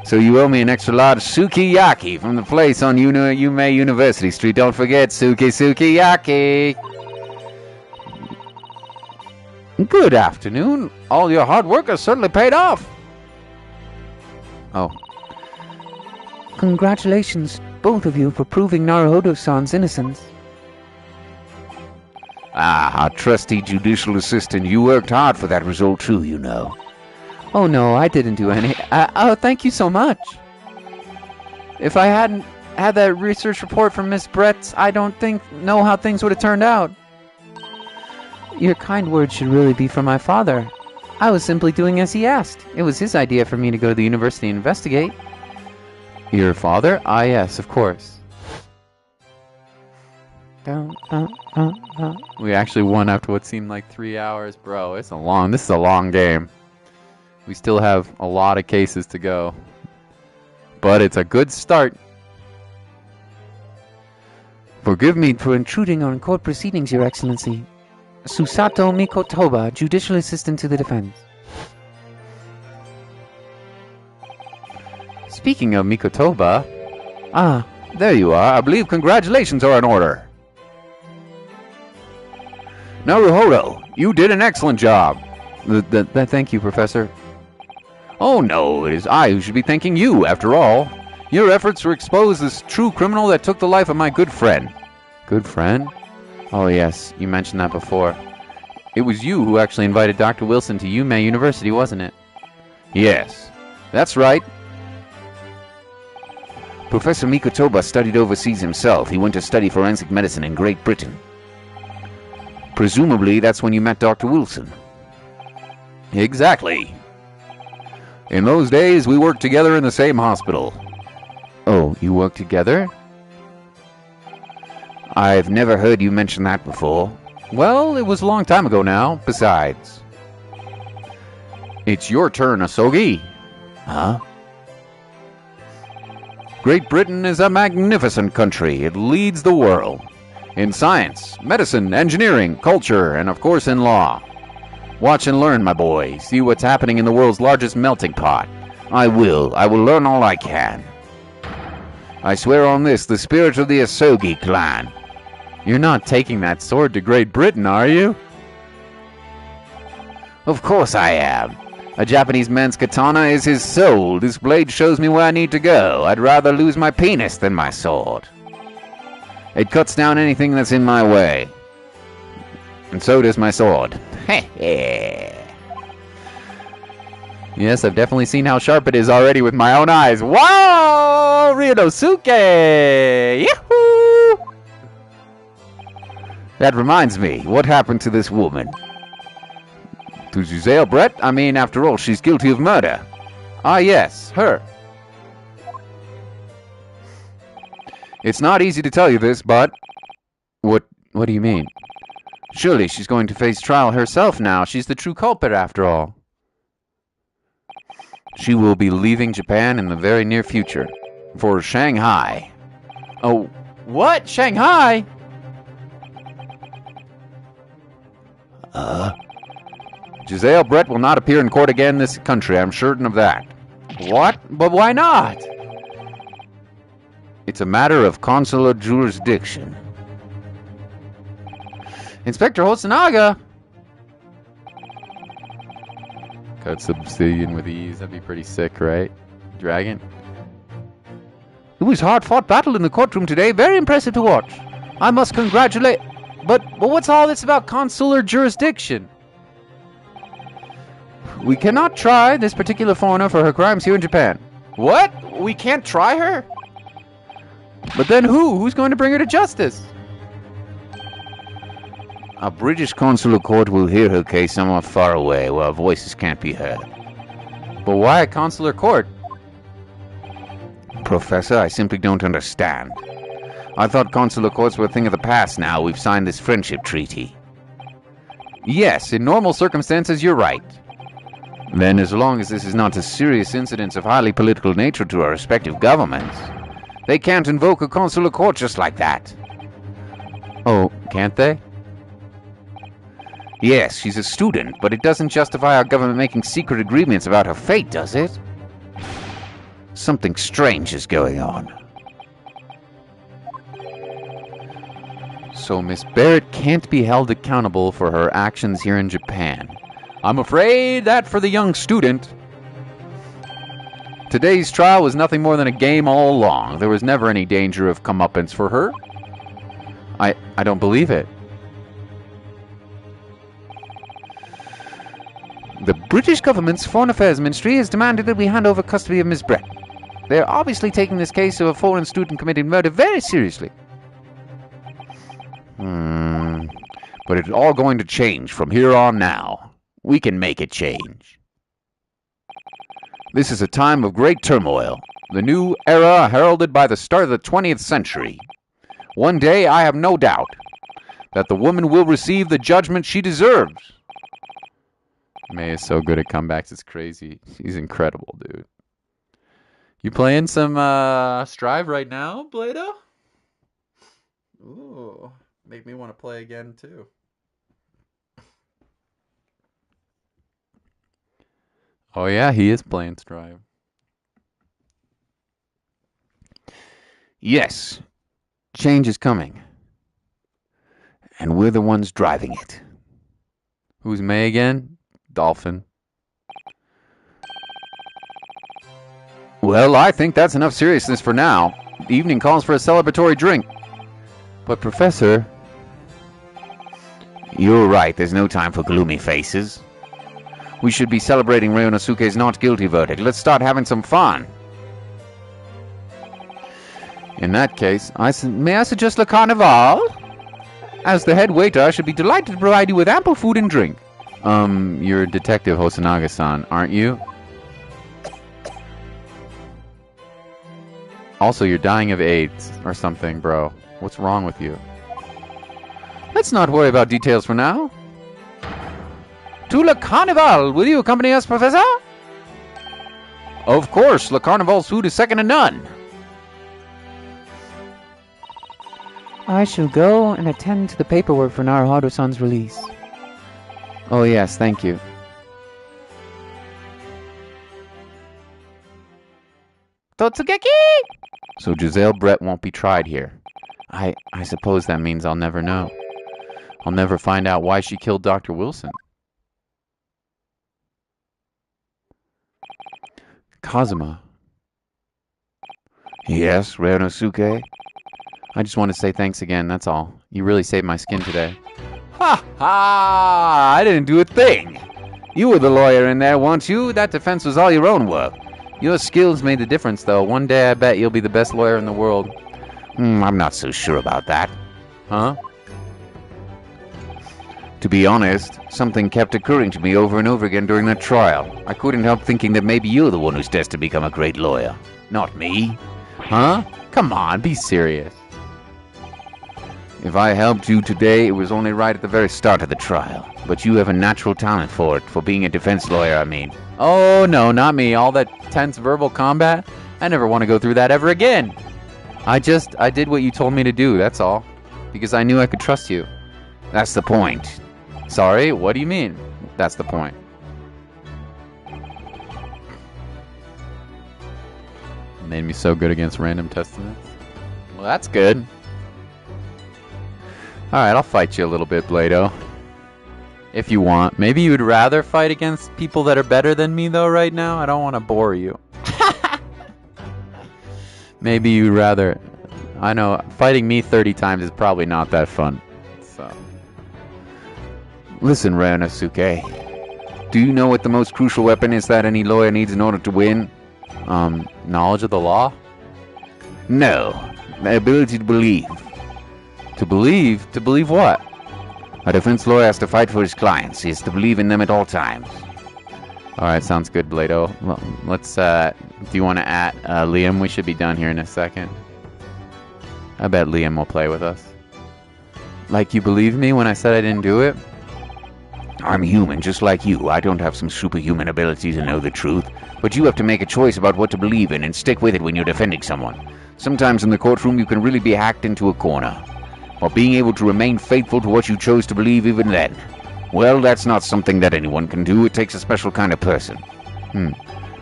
So you owe me an extra large sukiyaki from the place on Yume University Street. Don't forget, sukiyaki. Good afternoon. All your hard work has certainly paid off. Oh, Congratulations, both of you, for proving Naruhodo-san's innocence. Ah, our trusty judicial assistant. You worked hard for that result too, you know. Oh no, I didn't do any. Oh, thank you so much. If I hadn't had that research report from Miss Brett, I don't know how things would have turned out. Your kind words should really be from my father. I was simply doing as he asked. It was his idea for me to go to the university and investigate. your father? Ah, yes, of course. We actually won after what seemed like 3 hours, bro. This is a long game. We still have a lot of cases to go. But it's a good start. Forgive me for intruding on court proceedings, Your Excellency. Susato Mikotoba, Judicial Assistant to the Defense. Speaking of Mikotoba, Ah, There you are. I believe congratulations are in order. Naruhodo, you did an excellent job. thank you, Professor. Oh no, it is I who should be thanking you, after all. Your efforts to expose this true criminal that took the life of my good friend. Good friend? Oh, yes, you mentioned that before. It was you who actually invited Dr. Wilson to UMay University, wasn't it? Yes, that's right. Professor Mikotoba studied overseas himself. He went to study forensic medicine in Great Britain. Presumably, that's when you met Dr. Wilson. Exactly. In those days, we worked together in the same hospital. Oh, you work together? I've never heard you mention that before. Well, it was a long time ago now. Besides, it's your turn, Asogi. Huh? Great Britain is a magnificent country. It leads the world. In science, medicine, engineering, culture, and of course in law. Watch and learn, my boy. See what's happening in the world's largest melting pot. I will learn all I can. I swear on this, the spirit of the Asogi clan. You're not taking that sword to Great Britain, are you? Of course I am. A Japanese man's katana is his soul. This blade shows me where I need to go. I'd rather lose my penis than my sword. It cuts down anything that's in my way. And so does my sword. Yes, I've definitely seen how sharp it is already with my own eyes. Wow! Ryonosuke! Yahoo! That reminds me, what happened to this woman? To Giselle Brett? I mean, after all, she's guilty of murder. Ah, yes, her. It's not easy to tell you this, but... What do you mean? Surely she's going to face trial herself now. She's the true culprit, after all. She will be leaving Japan in the very near future. For Shanghai. Oh, what? Shanghai? Giselle Brett will not appear in court again in this country, I'm certain of that. What? But why not? It's a matter of consular jurisdiction. Inspector Hosonaga! Cut Obsidian with ease. That'd be pretty sick, right? Dragon? it was hard-fought battle in the courtroom today. Very impressive to watch. I must congratulate... But what's all this about consular jurisdiction? We cannot try this particular foreigner for her crimes here in Japan. What? We can't try her? But then who? Who's going to bring her to justice? A British consular court will hear her case somewhat far away, where voices can't be heard. But why a consular court? Professor, I simply don't understand. I thought consular courts were a thing of the past now. We've signed this friendship treaty. Yes, in normal circumstances, you're right. Then, as long as this is not a serious incident of highly political nature to our respective governments, they can't invoke a consular court just like that. Oh, can't they? Yes, she's a student, but it doesn't justify our government making secret agreements about her fate, does it? Something strange is going on. So Miss Barrett can't be held accountable for her actions here in Japan. I'm afraid that for the young student, today's trial was nothing more than a game all along. There was never any danger of comeuppance for her. I don't believe it. The British government's Foreign Affairs Ministry has demanded that we hand over custody of Miss Brett. They are obviously taking this case of a foreign student committing murder very seriously. But it's all going to change from here on now. We can make it change. This is a time of great turmoil, the new era heralded by the start of the 20th century. One day, I have no doubt that the woman will receive the judgment she deserves. May is so good at comebacks, it's crazy. He's incredible, dude. You playing some Strive right now, Blado? Ooh, make me want to play again, too. Oh yeah, he is playing Strive. Yes, change is coming. And we're the ones driving it. Who's May again? Dolphin. Well, I think that's enough seriousness for now. The evening calls for a celebratory drink. But Professor... You're right, there's no time for gloomy faces. We should be celebrating Ryonosuke's not guilty verdict. Let's start having some fun. In that case, may I suggest Le Carnival? As the head waiter, I should be delighted to provide you with ample food and drink. You're Detective Hosonaga-san, aren't you? Also, you're dying of AIDS or something, bro. What's wrong with you? Let's not worry about details for now. To Le Carnival! Will you accompany us, Professor? Of course, Le Carnival's food is second to none. I shall go and attend to the paperwork for Naruhodo-san's release. Oh yes, thank you. Totsugeki! So Giselle Brett won't be tried here. I suppose that means I'll never know. I'll never find out why she killed Dr. Wilson. Kazuma. Yes, Ryonosuke? I just want to say thanks again, that's all. You really saved my skin today. Ha ha! I didn't do a thing. You were the lawyer in there, weren't you? That defense was all your own work. Your skills made the difference, though. One day I bet you'll be the best lawyer in the world. I'm not so sure about that. Huh? To be honest, something kept occurring to me over and over again during that trial. I couldn't help thinking that maybe you're the one who's destined to become a great lawyer. Not me. Huh? Come on, be serious. If I helped you today, it was only right at the very start of the trial. But you have a natural talent for it, for being a defense lawyer, I mean. Oh, no, not me. All that tense verbal combat? I never want to go through that ever again. I did what you told me to do, that's all. Because I knew I could trust you. That's the point. Sorry, what do you mean? That's the point. Made me so good against random testaments. Well, that's good. Alright, I'll fight you a little bit, Blado. If you want. Maybe you would rather fight against people that are better than me, though, right now? I don't want to bore you. Maybe you'd rather... I know, fighting me 30 times is probably not that fun. So... Listen, Ryonosuke. Do you know what the most crucial weapon is that any lawyer needs in order to win? Knowledge of the law? No. The ability to believe. To believe? To believe what? A defense lawyer has to fight for his clients. He has to believe in them at all times. Alright, sounds good, Blado. Well, let's, do you want to add Liam? We should be done here in a second. I bet Liam will play with us. Like you believe me when I said I didn't do it? I'm human, just like you. I don't have some superhuman ability to know the truth. But you have to make a choice about what to believe in and stick with it when you're defending someone. Sometimes in the courtroom you can really be hacked into a corner. While being able to remain faithful to what you chose to believe even then. Well, that's not something that anyone can do. It takes a special kind of person.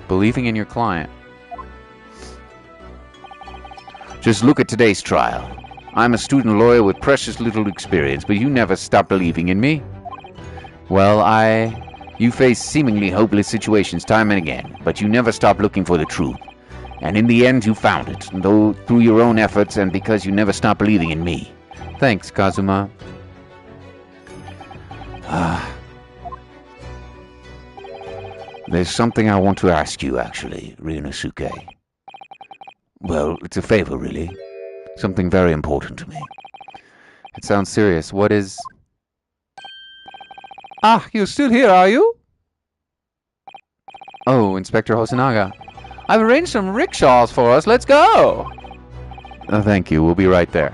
Believing in your client. Just look at today's trial. I'm a student lawyer with precious little experience, but you never stop believing in me. Well, you face seemingly hopeless situations time and again, but you never stop looking for the truth. And in the end, you found it, though through your own efforts and because you never stopped believing in me. Thanks, Kazuma. There's something I want to ask you, actually, Ryunosuke. Well, it's a favor, really. Something very important to me. It sounds serious. What is... Ah, you're still here, are you? Oh, Inspector Hosonaga. I've arranged some rickshaws for us. Let's go! Thank you. We'll be right there.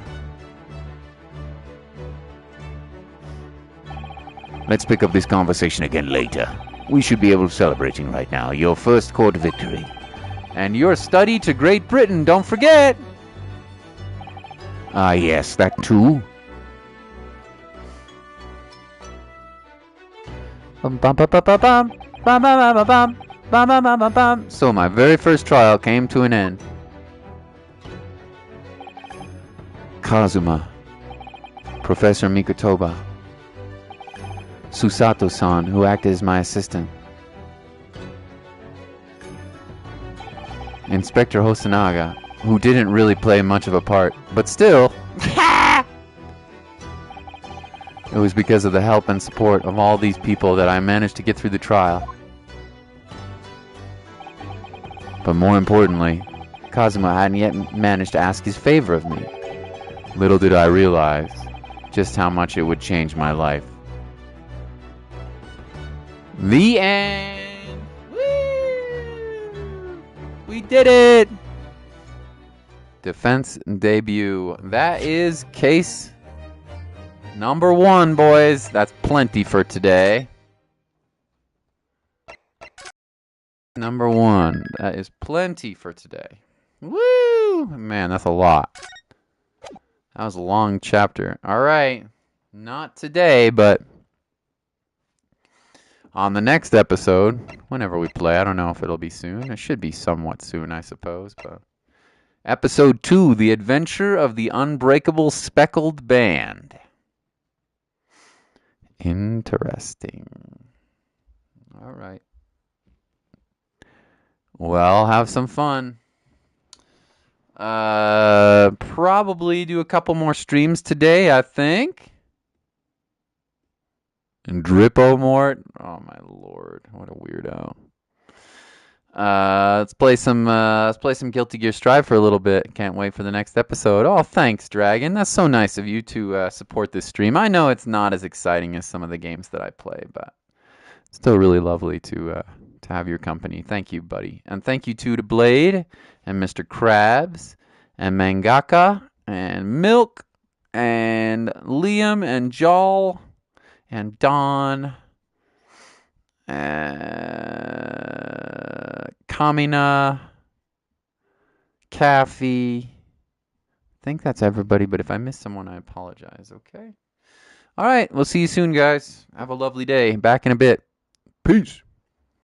Let's pick up this conversation again later. We should be able to celebrating right now. Your first court victory. And your study to Great Britain, don't forget! Ah, yes, that too. Bum, bum, bum, bum, bum, bum, bum, bum, bum, bum, bum, bum, bum, bum, bum. So my very first trial came to an end. Kazuma. Professor Mikotoba. Susato-san, who acted as my assistant. Inspector Hosonaga, who didn't really play much of a part, but still... It was because of the help and support of all these people that I managed to get through the trial. But more importantly, Kazuma hadn't yet managed to ask his favor of me. Little did I realize just how much it would change my life. The end! Woo! We did it! Defense debut. That is case number 1, boys. That's plenty for today. Number 1. That is plenty for today. Woo! Man, that's a lot. That was a long chapter. Alright. Not today, but on the next episode, whenever we play, I don't know if it'll be soon. It should be somewhat soon, I suppose, but Episode 2, The Adventure of the Unbreakable Speckled Band. Interesting. All right. Well, have some fun. Probably do a couple more streams today, I think. And Drippo Mort. Oh my lord, what a weirdo. Let's play some Guilty Gear Strive for a little bit. Can't wait for the next episode. Oh, thanks, Dragon. That's so nice of you to support this stream. I know it's not as exciting as some of the games that I play, but it's still really lovely to have your company. Thank you, buddy. And thank you too to Blade and Mr. Krabs and Mangaka and Milk and Liam and Jal and Don. Kamina, Kaffee. I think that's everybody, but if I missed someone, I apologize, okay? All right, we'll see you soon, guys. Have a lovely day. Back in a bit. Peace.